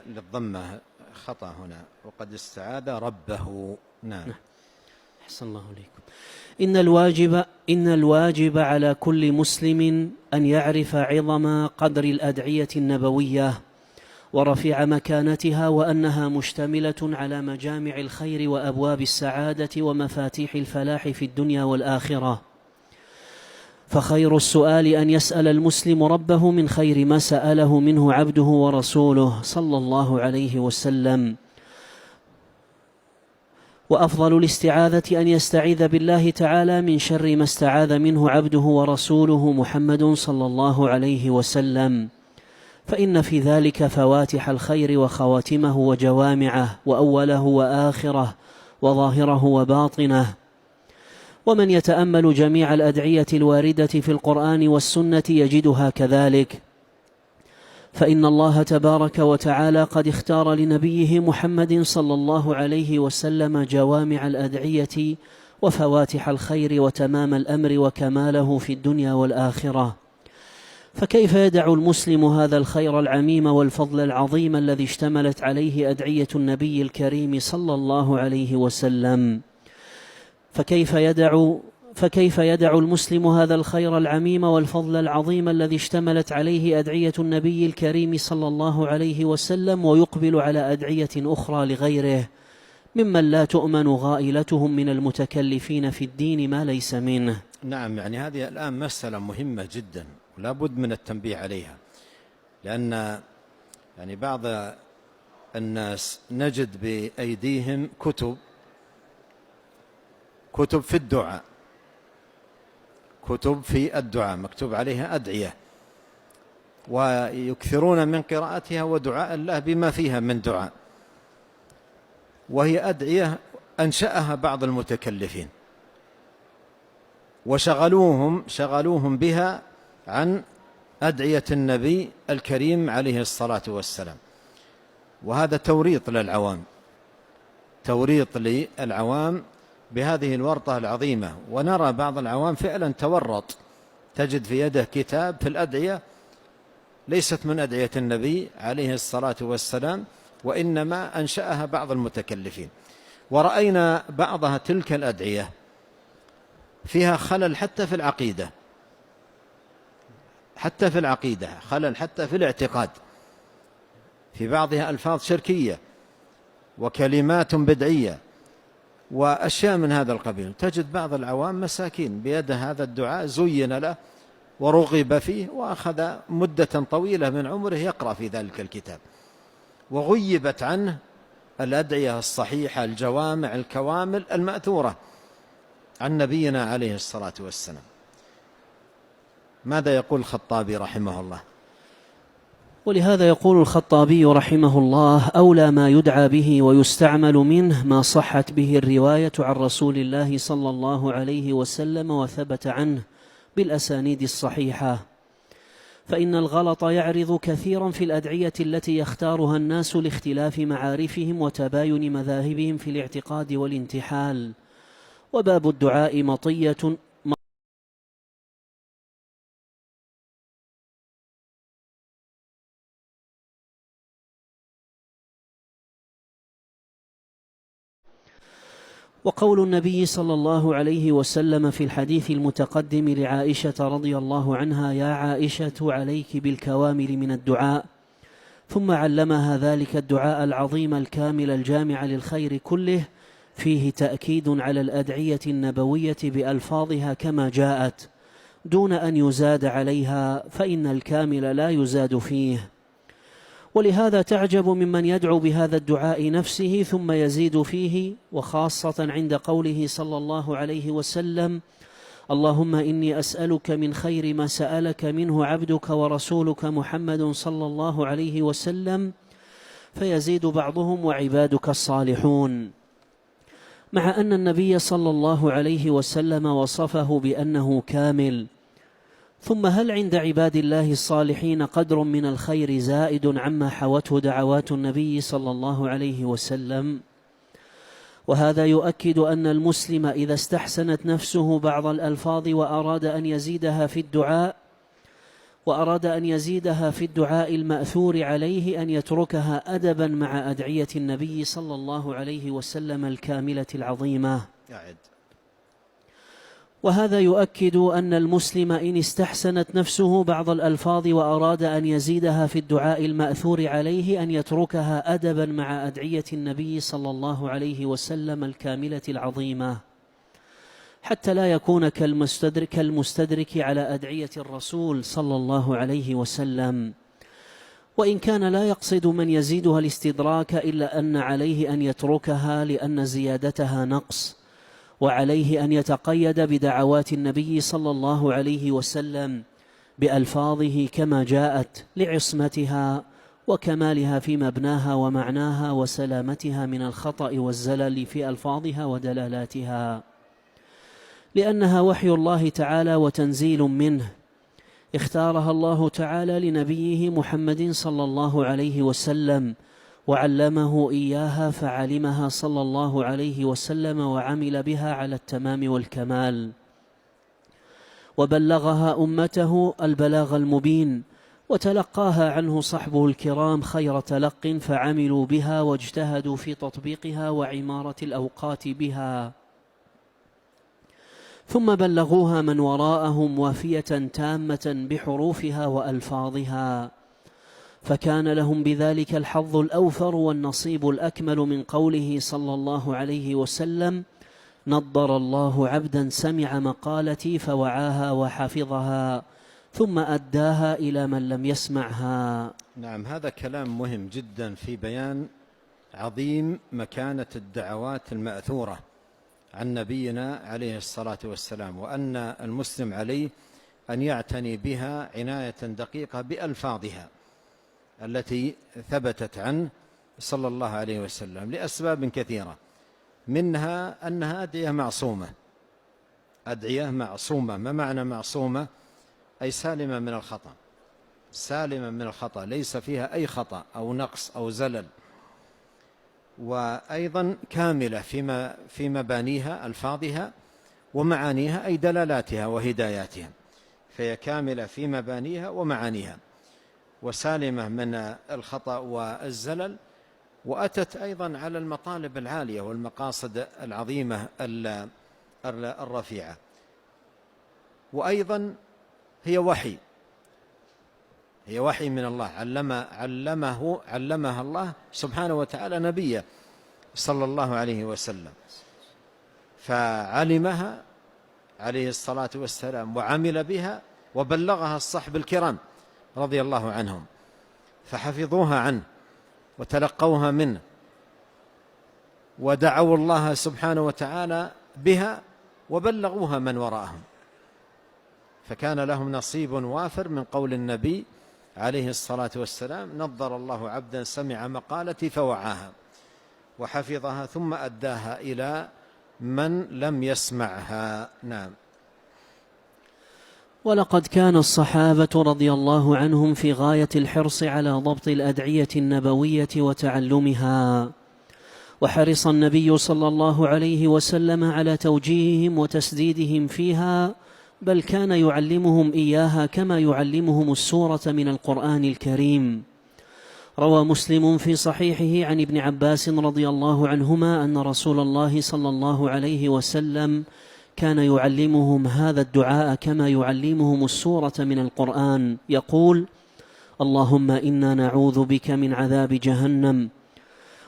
للضمة، خطأ هنا، وقد استعاذ ربه. نعم. أحسن الله عليكم. إن الواجب على كل مسلم أن يعرف عظم قدر الأدعية النبوية ورفيع مكانتها، وأنها مشتملة على مجامع الخير وأبواب السعادة ومفاتيح الفلاح في الدنيا والآخرة. فخير السؤال أن يسأل المسلم ربه من خير ما سأله منه عبده ورسوله صلى الله عليه وسلم، وأفضل الاستعاذة أن يستعيذ بالله تعالى من شر ما استعاذ منه عبده ورسوله محمد صلى الله عليه وسلم، فإن في ذلك فواتح الخير وخواتمه وجوامعه، وأوله وآخره، وظاهره وباطنه. ومن يتأمل جميع الأدعية الواردة في القرآن والسنة يجدها كذلك، فإن الله تبارك وتعالى قد اختار لنبيه محمد صلى الله عليه وسلم جوامع الأدعية وفواتح الخير وتمام الأمر وكماله في الدنيا والآخرة. فكيف يدع المسلم هذا الخير العميم والفضل العظيم الذي اشتملت عليه أدعية النبي فكيف يدع المسلم هذا الخير العميم والفضل العظيم الذي اشتملت عليه أدعية النبي الكريم صلى الله عليه وسلم ويقبل على أدعية أخرى لغيره ممن لا تؤمن غائلتهم من المتكلفين في الدين ما ليس منه؟ نعم، يعني هذه الآن مسألة مهمة جدا ولا بد من التنبيه عليها، لأن يعني بعض الناس نجد بأيديهم كتب في الدعاء، كتب في الدعاء مكتوب عليها أدعية، ويكثرون من قراءتها ودعاء الله بما فيها من دعاء، وهي أدعية أنشأها بعض المتكلفين وشغلوهم بها عن أدعية النبي الكريم عليه الصلاة والسلام. وهذا توريط للعوام بهذه الورطة العظيمة. ونرى بعض العوام فعلا تورط، تجد في يده كتاب في الأدعية ليست من أدعية النبي عليه الصلاة والسلام، وإنما أنشأها بعض المتكلفين. ورأينا بعضها تلك الأدعية فيها خلل حتى في العقيدة، خلل حتى في الاعتقاد، في بعضها ألفاظ شركية وكلمات بدعية وأشياء من هذا القبيل. تجد بعض العوام مساكين بيد هذا الدعاء زين له ورغب فيه، وأخذ مدة طويلة من عمره يقرأ في ذلك الكتاب، وغيبت عنه الأدعية الصحيحة الجوامع الكوامل المأثورة عن نبينا عليه الصلاة والسلام. ماذا يقول الخطابي رحمه الله؟ ولهذا يقول الخطابي رحمه الله: أولى ما يدعى به ويستعمل منه ما صحت به الرواية عن رسول الله صلى الله عليه وسلم وثبت عنه بالأسانيد الصحيحة، فإن الغلط يعرض كثيرا في الأدعية التي يختارها الناس لاختلاف معارفهم وتباين مذاهبهم في الاعتقاد والانتحال. وباب الدعاء مطية وقول النبي صلى الله عليه وسلم في الحديث المتقدم لعائشة رضي الله عنها: يا عائشة عليك بالكوامل من الدعاء، ثم علمها ذلك الدعاء العظيم الكامل الجامع للخير كله، فيه تأكيد على الأدعية النبوية بألفاظها كما جاءت دون أن يزاد عليها، فإن الكامل لا يزاد فيه. ولهذا تعجب ممن يدعو بهذا الدعاء نفسه ثم يزيد فيه، وخاصة عند قوله صلى الله عليه وسلم: اللهم إني أسألك من خير ما سألك منه عبدك ورسولك محمد صلى الله عليه وسلم، فيزيد بعضهم: وعبادك الصالحون، مع أن النبي صلى الله عليه وسلم وصفه بأنه كامل. ثم هل عند عباد الله الصالحين قدر من الخير زائد عما حوته دعوات النبي صلى الله عليه وسلم؟ وهذا يؤكد أن المسلم إذا استحسنت نفسه بعض الألفاظ وأراد أن يزيدها في الدعاء المأثور عليه أن يتركها أدبا مع أدعية النبي صلى الله عليه وسلم الكاملة العظيمة. وهذا يؤكد أن المسلم إن استحسنت نفسه بعض الألفاظ وأراد أن يزيدها في الدعاء المأثور عليه أن يتركها أدبا مع أدعية النبي صلى الله عليه وسلم الكاملة العظيمة، حتى لا يكون كالمستدرك على أدعية الرسول صلى الله عليه وسلم. وإن كان لا يقصد من يزيدها الاستدراك، إلا أن عليه أن يتركها لأن زيادتها نقص، وعليه أن يتقيد بدعوات النبي صلى الله عليه وسلم بألفاظه كما جاءت لعصمتها وكمالها في مبناها ومعناها وسلامتها من الخطأ والزلل في ألفاظها ودلالاتها، لأنها وحي الله تعالى وتنزيل منه، اختارها الله تعالى لنبيه محمد صلى الله عليه وسلم وعلمه إياها، فعلمها صلى الله عليه وسلم وعمل بها على التمام والكمال، وبلغها أمته البلاغ المبين، وتلقاها عنه صحبه الكرام خير تلق، فعملوا بها واجتهدوا في تطبيقها وعمارة الأوقات بها. ثم بلغوها من وراءهم وافية تامة بحروفها وألفاظها، فكان لهم بذلك الحظ الأوفر والنصيب الأكمل من قوله صلى الله عليه وسلم: نضر الله عبدا سمع مقالتي فوعاها وحفظها ثم أداها إلى من لم يسمعها. نعم، هذا كلام مهم جدا في بيان عظيم مكانة الدعوات المأثورة عن نبينا عليه الصلاة والسلام، وأن المسلم عليه أن يعتني بها عناية دقيقة بألفاظها التي ثبتت عنه صلى الله عليه وسلم لأسباب كثيرة، منها أنها أدعية معصومة. أدعية معصومة، ما معنى معصومة؟ أي سالمة من الخطأ، سالمة من الخطأ، ليس فيها أي خطأ أو نقص أو زلل، وأيضا كاملة في مبانيها ألفاظها ومعانيها، أي دلالاتها وهداياتها، فهي كاملة في مبانيها ومعانيها وسالمة من الخطأ والزلل، وأتت أيضا على المطالب العالية والمقاصد العظيمة الرفيعة، وأيضا هي وحي من الله، علمها الله سبحانه وتعالى نبيه صلى الله عليه وسلم، فعلمها عليه الصلاة والسلام وعمل بها وبلغها الصحب الكرام رضي الله عنهم، فحفظوها عنه وتلقوها منه ودعوا الله سبحانه وتعالى بها وبلغوها من وراءهم، فكان لهم نصيب وافر من قول النبي عليه الصلاة والسلام: نضر الله عبدا سمع مقالتي فوعاها وحفظها ثم أداها إلى من لم يسمعها. نعم. ولقد كان الصحابة رضي الله عنهم في غاية الحرص على ضبط الأدعية النبوية وتعلمها، وحرص النبي صلى الله عليه وسلم على توجيههم وتسديدهم فيها، بل كان يعلمهم إياها كما يعلمهم السورة من القرآن الكريم. روى مسلم في صحيحه عن ابن عباس رضي الله عنهما أن رسول الله صلى الله عليه وسلم كان يعلمهم هذا الدعاء كما يعلمهم السورة من القرآن، يقول: اللهم إنا نعوذ بك من عذاب جهنم،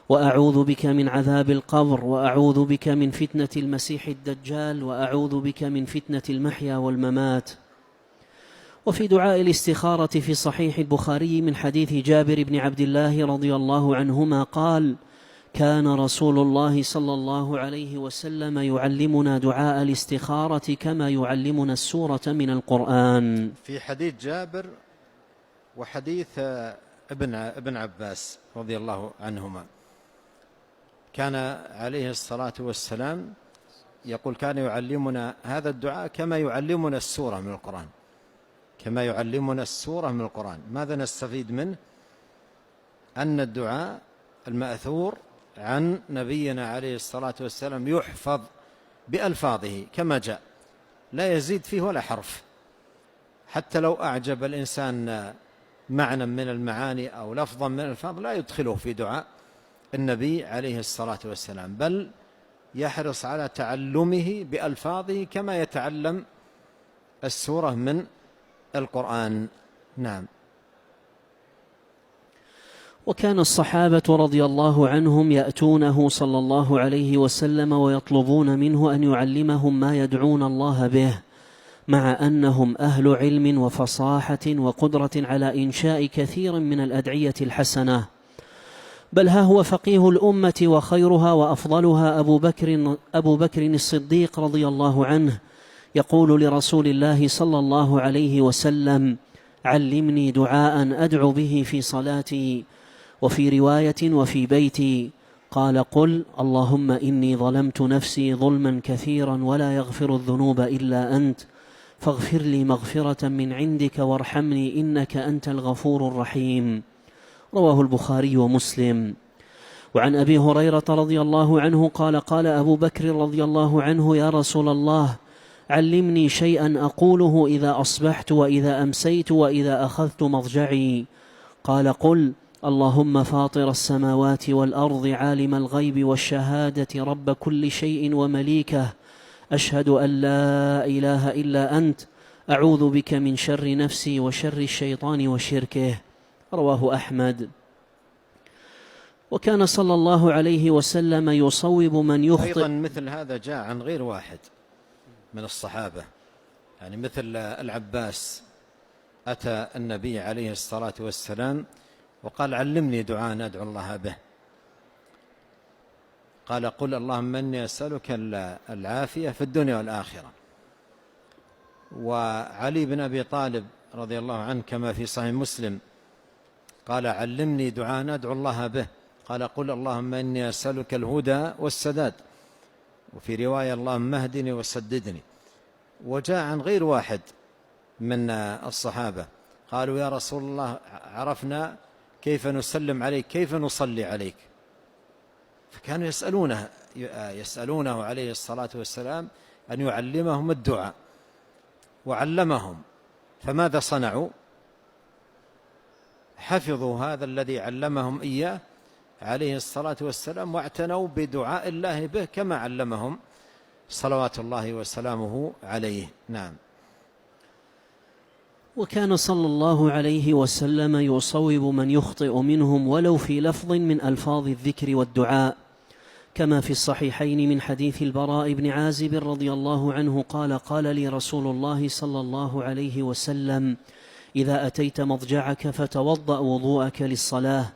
وأعوذ بك من عذاب القبر، وأعوذ بك من فتنة المسيح الدجال، وأعوذ بك من فتنة المحيا والممات. وفي دعاء الاستخارة في صحيح البخاري من حديث جابر بن عبد الله رضي الله عنهما قال: كان رسول الله صلى الله عليه وسلم يعلمنا دعاء الاستخارة كما يعلمنا السورة من القرآن. في حديث جابر وحديث ابن عباس رضي الله عنهما، كان عليه الصلاة والسلام يقول: كان يعلمنا هذا الدعاء كما يعلمنا السورة من القرآن، كما يعلمنا السورة من القرآن. ماذا نستفيد منه؟ أن الدعاء المأثور عن نبينا عليه الصلاة والسلام يحفظ بألفاظه كما جاء، لا يزيد فيه ولا حرف، حتى لو أعجب الإنسان معنى من المعاني أو لفظا من الألفاظ لا يدخله في دعاء النبي عليه الصلاة والسلام، بل يحرص على تعلمه بألفاظه كما يتعلم السورة من القرآن. نعم. وكان الصحابة رضي الله عنهم يأتونه صلى الله عليه وسلم ويطلبون منه أن يعلمهم ما يدعون الله به، مع أنهم أهل علم وفصاحة وقدرة على إنشاء كثير من الأدعية الحسنة، بل ها هو فقيه الأمة وخيرها وأفضلها أبو بكر الصديق رضي الله عنه يقول لرسول الله صلى الله عليه وسلم: علمني دعاء أدعو به في صلاتي، وفي رواية وفي بيتي. قال: قل اللهم إني ظلمت نفسي ظلما كثيرا ولا يغفر الذنوب إلا أنت، فاغفر لي مغفرة من عندك وارحمني إنك أنت الغفور الرحيم. رواه البخاري ومسلم. وعن أبي هريرة رضي الله عنه قال: قال أبو بكر رضي الله عنه: يا رسول الله، علمني شيئا أقوله إذا أصبحت وإذا أمسيت وإذا أخذت مضجعي. قال: قل اللهم فاطر السماوات والأرض عالم الغيب والشهادة رب كل شيء ومليكه، أشهد أن لا إله إلا أنت أعوذ بك من شر نفسي وشر الشيطان وشركه. رواه أحمد. وكان صلى الله عليه وسلم يصوب من يخطئ. أيضا مثل هذا جاء عن غير واحد من الصحابة، يعني مثل العباس أتى النبي عليه الصلاة والسلام وقال علمني دعاء أدعو الله به، قال قل اللهم إني أسألك العافية في الدنيا والآخرة. وعلي بن أبي طالب رضي الله عنه كما في صحيح مسلم قال علمني دعاء أدعو الله به، قال قل اللهم إني أسألك الهدى والسداد، وفي رواية اللهم اهدني وسددني. وجاء عن غير واحد من الصحابة قالوا يا رسول الله عرفنا كيف نسلم عليك، كيف نصلي عليك، فكانوا يسألونه عليه الصلاة والسلام أن يعلمهم الدعاء، وعلمهم. فماذا صنعوا؟ حفظوا هذا الذي علمهم إياه عليه الصلاة والسلام، واعتنوا بدعاء الله به كما علمهم صلوات الله وسلامه عليه. نعم. وكان صلى الله عليه وسلم يصوب من يخطئ منهم ولو في لفظ من ألفاظ الذكر والدعاء، كما في الصحيحين من حديث البراء بن عازب رضي الله عنه قال قال لي رسول الله صلى الله عليه وسلم إذا أتيت مضجعك فتوضأ وضوءك للصلاة،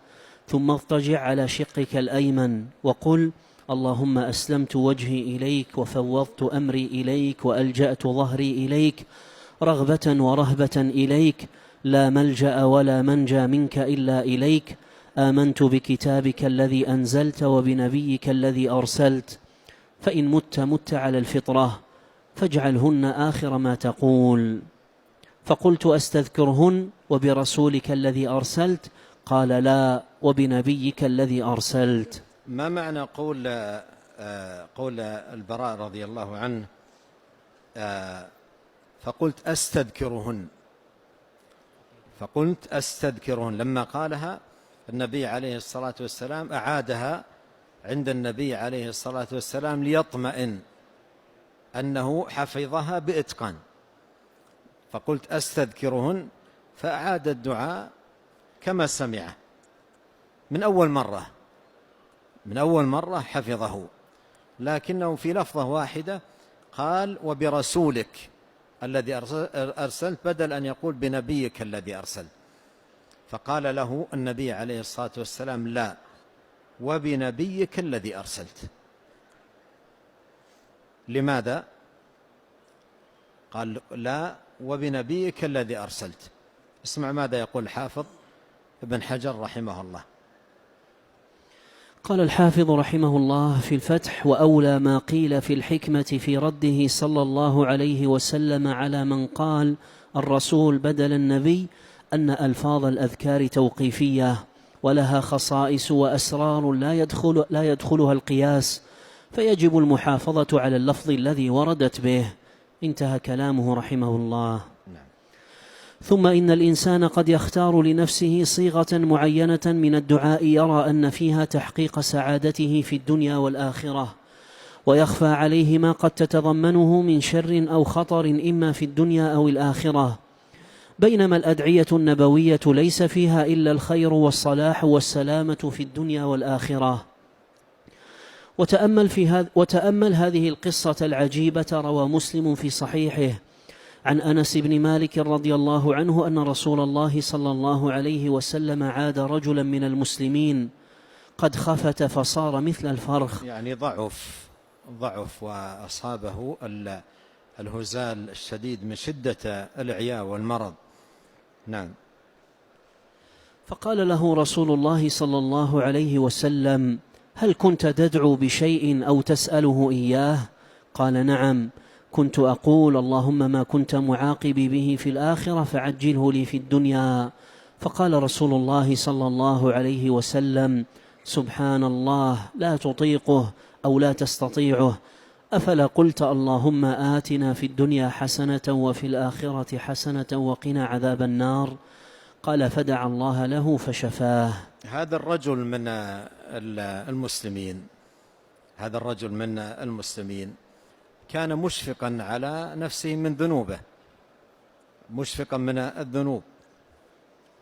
ثم اضطجع على شقك الأيمن وقل اللهم أسلمت وجهي إليك وفوضت أمري إليك وألجأت ظهري إليك رغبة ورهبة إليك، لا ملجأ ولا منجى منك إلا إليك، آمنت بكتابك الذي أنزلت وبنبيك الذي أرسلت، فإن مت على الفطرة فاجعلهن آخر ما تقول. فقلت أستذكرهن وبرسولك الذي أرسلت؟ قال لا، وبنبيك الذي أرسلت. ما معنى قول البراء رضي الله عنه فقلت أستذكرهن لما قالها النبي عليه الصلاة والسلام أعادها عند النبي عليه الصلاة والسلام ليطمئن أنه حفظها بإتقان، فقلت أستذكرهن، فأعاد الدعاء كما سمعه من أول مرة حفظه، لكنه في لفظة واحدة قال وبرسولك الذي أرسلت بدل أن يقول بنبيك الذي أرسلت، فقال له النبي عليه الصلاة والسلام لا، وبنبيك الذي أرسلت. لماذا؟ قال لا وبنبيك الذي أرسلت. اسمع ماذا يقول الحافظ ابن حجر رحمه الله. قال الحافظ رحمه الله في الفتح وأولى ما قيل في الحكمة في رده صلى الله عليه وسلم على من قال الرسول بدل النبي أن ألفاظ الأذكار توقيفية ولها خصائص وأسرار لا يدخلها القياس، فيجب المحافظة على اللفظ الذي وردت به. انتهى كلامه رحمه الله. ثم إن الإنسان قد يختار لنفسه صيغة معينة من الدعاء يرى أن فيها تحقيق سعادته في الدنيا والآخرة، ويخفى عليه ما قد تتضمنه من شر أو خطر إما في الدنيا أو الآخرة، بينما الأدعية النبوية ليس فيها إلا الخير والصلاح والسلامة في الدنيا والآخرة. وتأمل هذه القصة العجيبة. روى مسلم في صحيحه عن أنس بن مالك رضي الله عنه أن رسول الله صلى الله عليه وسلم عاد رجلا من المسلمين قد خفت فصار مثل الفرخ، يعني ضعف وأصابه الهزال الشديد من شدة الإعياء والمرض. نعم. فقال له رسول الله صلى الله عليه وسلم هل كنت تدعو بشيء أو تسأله إياه؟ قال نعم، كنت أقول اللهم ما كنت معاقبي به في الآخرة فعجله لي في الدنيا. فقال رسول الله صلى الله عليه وسلم سبحان الله لا تطيقه أو لا تستطيعه، أفلا قلت اللهم آتنا في الدنيا حسنة وفي الآخرة حسنة وقنا عذاب النار؟ قال فدعا الله له فشفاه. هذا الرجل من المسلمين كان مشفقا على نفسه من ذنوبه، مشفقا من الذنوب،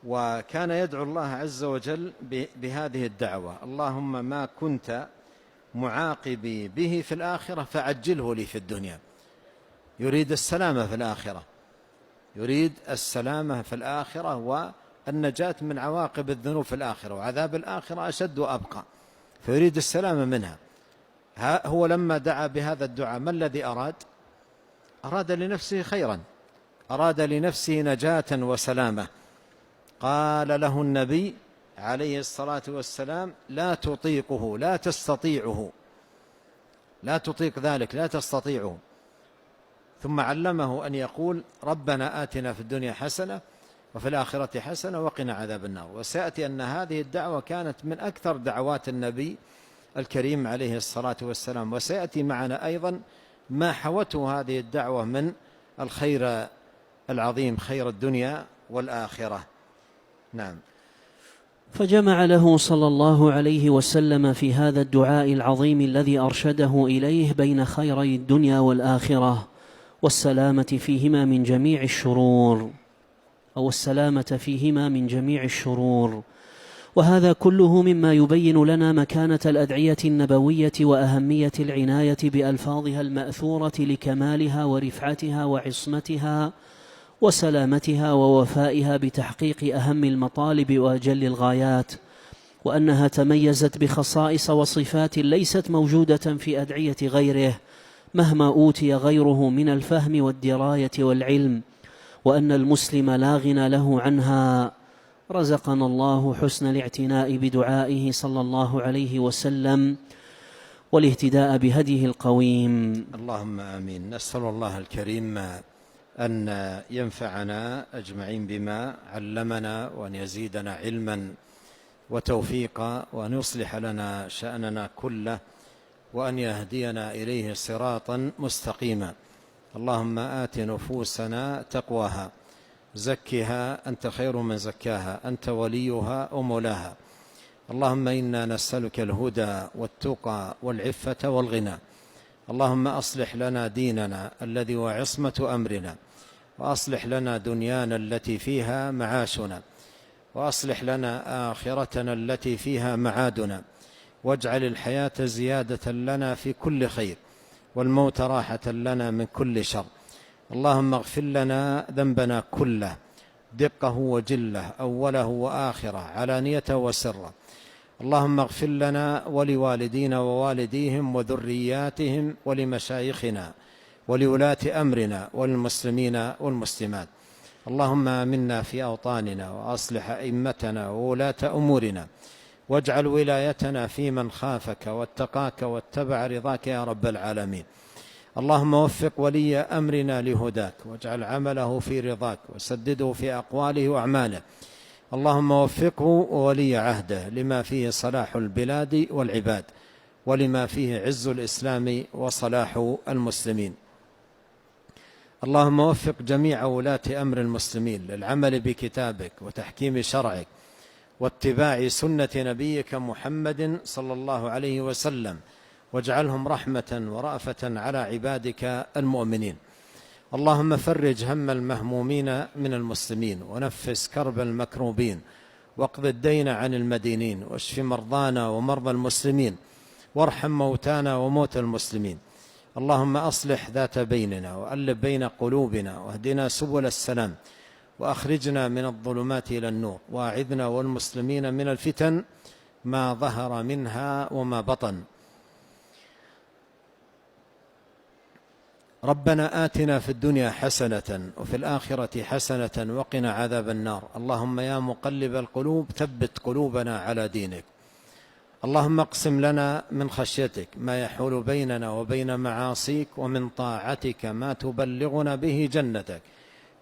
وكان يدعو الله عز وجل بهذه الدعوة: اللهم ما كنت معاقبي به في الآخرة فعجله لي في الدنيا. يريد السلامة في الآخرة، يريد السلامة في الآخرة والنجاة من عواقب الذنوب في الآخرة، وعذاب الآخرة أشد وأبقى، فيريد السلامة منها. هو لما دعا بهذا الدعاء ما الذي أراد؟ أراد لنفسه خيرا، أراد لنفسه نجاة وسلامة. قال له النبي عليه الصلاة والسلام: لا تطيقه، لا تستطيعه، لا تطيق ذلك، لا تستطيعه. ثم علمه أن يقول: ربنا آتنا في الدنيا حسنة وفي الآخرة حسنة وقنا عذاب النار. وسيأتي أن هذه الدعوة كانت من أكثر دعوات النبي الكريم عليه الصلاة والسلام، وسيأتي معنا أيضا ما حوته هذه الدعوة من الخير العظيم، خير الدنيا والآخرة. نعم. فجمع له صلى الله عليه وسلم في هذا الدعاء العظيم الذي أرشده إليه بين خيري الدنيا والآخرة والسلامة فيهما من جميع الشرور، أو السلامة فيهما من جميع الشرور. وهذا كله مما يبين لنا مكانة الأدعية النبوية وأهمية العناية بألفاظها المأثورة لكمالها ورفعتها وعصمتها وسلامتها ووفائها بتحقيق أهم المطالب وأجل الغايات، وأنها تميزت بخصائص وصفات ليست موجودة في أدعية غيره مهما أوتي غيره من الفهم والدراية والعلم، وأن المسلم لا غنى له عنها. رزقنا الله حسن الاعتناء بدعائه صلى الله عليه وسلم والاهتداء بهديه القويم. اللهم آمين. نسأل الله الكريم أن ينفعنا أجمعين بما علمنا، وأن يزيدنا علما وتوفيقا، وأن يصلح لنا شأننا كله، وأن يهدينا إليه صراطا مستقيما. اللهم آت نفوسنا تقواها، زكها أنت خير من زكاها، أنت وليها ومولاها. اللهم إنا نسألك الهدى والتقى والعفة والغنى. اللهم أصلح لنا ديننا الذي هو عصمة أمرنا، وأصلح لنا دنيانا التي فيها معاشنا، وأصلح لنا آخرتنا التي فيها معادنا، واجعل الحياة زيادة لنا في كل خير، والموت راحة لنا من كل شر. اللهم اغفر لنا ذنبنا كله، دقه وجله، أوله وآخره، علانيته وسره. اللهم اغفر لنا ولوالدينا ووالديهم وذرياتهم ولمشايخنا ولولاة أمرنا والمسلمين والمسلمات. اللهم آمنا في أوطاننا، وأصلح أئمتنا وولاة أمورنا، واجعل ولايتنا في من خافك واتقاك واتبع رضاك يا رب العالمين. اللهم وفق ولي أمرنا لهداك، واجعل عمله في رضاك، وسدده في أقواله وأعماله. اللهم وفقه وولي عهده لما فيه صلاح البلاد والعباد، ولما فيه عز الإسلام وصلاح المسلمين. اللهم وفق جميع ولاة أمر المسلمين للعمل بكتابك وتحكيم شرعك واتباع سنة نبيك محمد صلى الله عليه وسلم، واجعلهم رحمة ورأفة على عبادك المؤمنين. اللهم فرج هم المهمومين من المسلمين، ونفس كرب المكروبين، واقض الدين عن المدينين، واشف مرضانا ومرضى المسلمين، وارحم موتانا وموتى المسلمين. اللهم أصلح ذات بيننا، وألف بين قلوبنا، واهدنا سبل السلام، وأخرجنا من الظلمات إلى النور، وأعذنا والمسلمين من الفتن ما ظهر منها وما بطن. ربنا آتنا في الدنيا حسنة وفي الآخرة حسنة وقنا عذاب النار. اللهم يا مقلب القلوب ثبت قلوبنا على دينك. اللهم اقسم لنا من خشيتك ما يحول بيننا وبين معاصيك، ومن طاعتك ما تبلغنا به جنتك،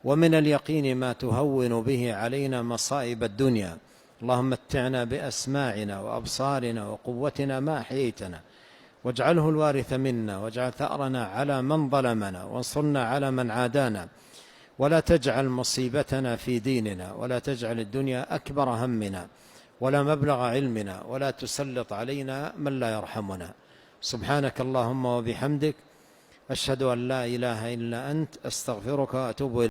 ومن اليقين ما تهون به علينا مصائب الدنيا. اللهم متعنا بأسماعنا وأبصارنا وقوتنا ما أحييتنا، واجعله الوارث منا، واجعل ثأرنا على من ظلمنا، وانصرنا على من عادانا، ولا تجعل مصيبتنا في ديننا، ولا تجعل الدنيا أكبر همنا ولا مبلغ علمنا، ولا تسلط علينا من لا يرحمنا. سبحانك اللهم وبحمدك، أشهد أن لا إله إلا أنت، أستغفرك وأتوب إليك.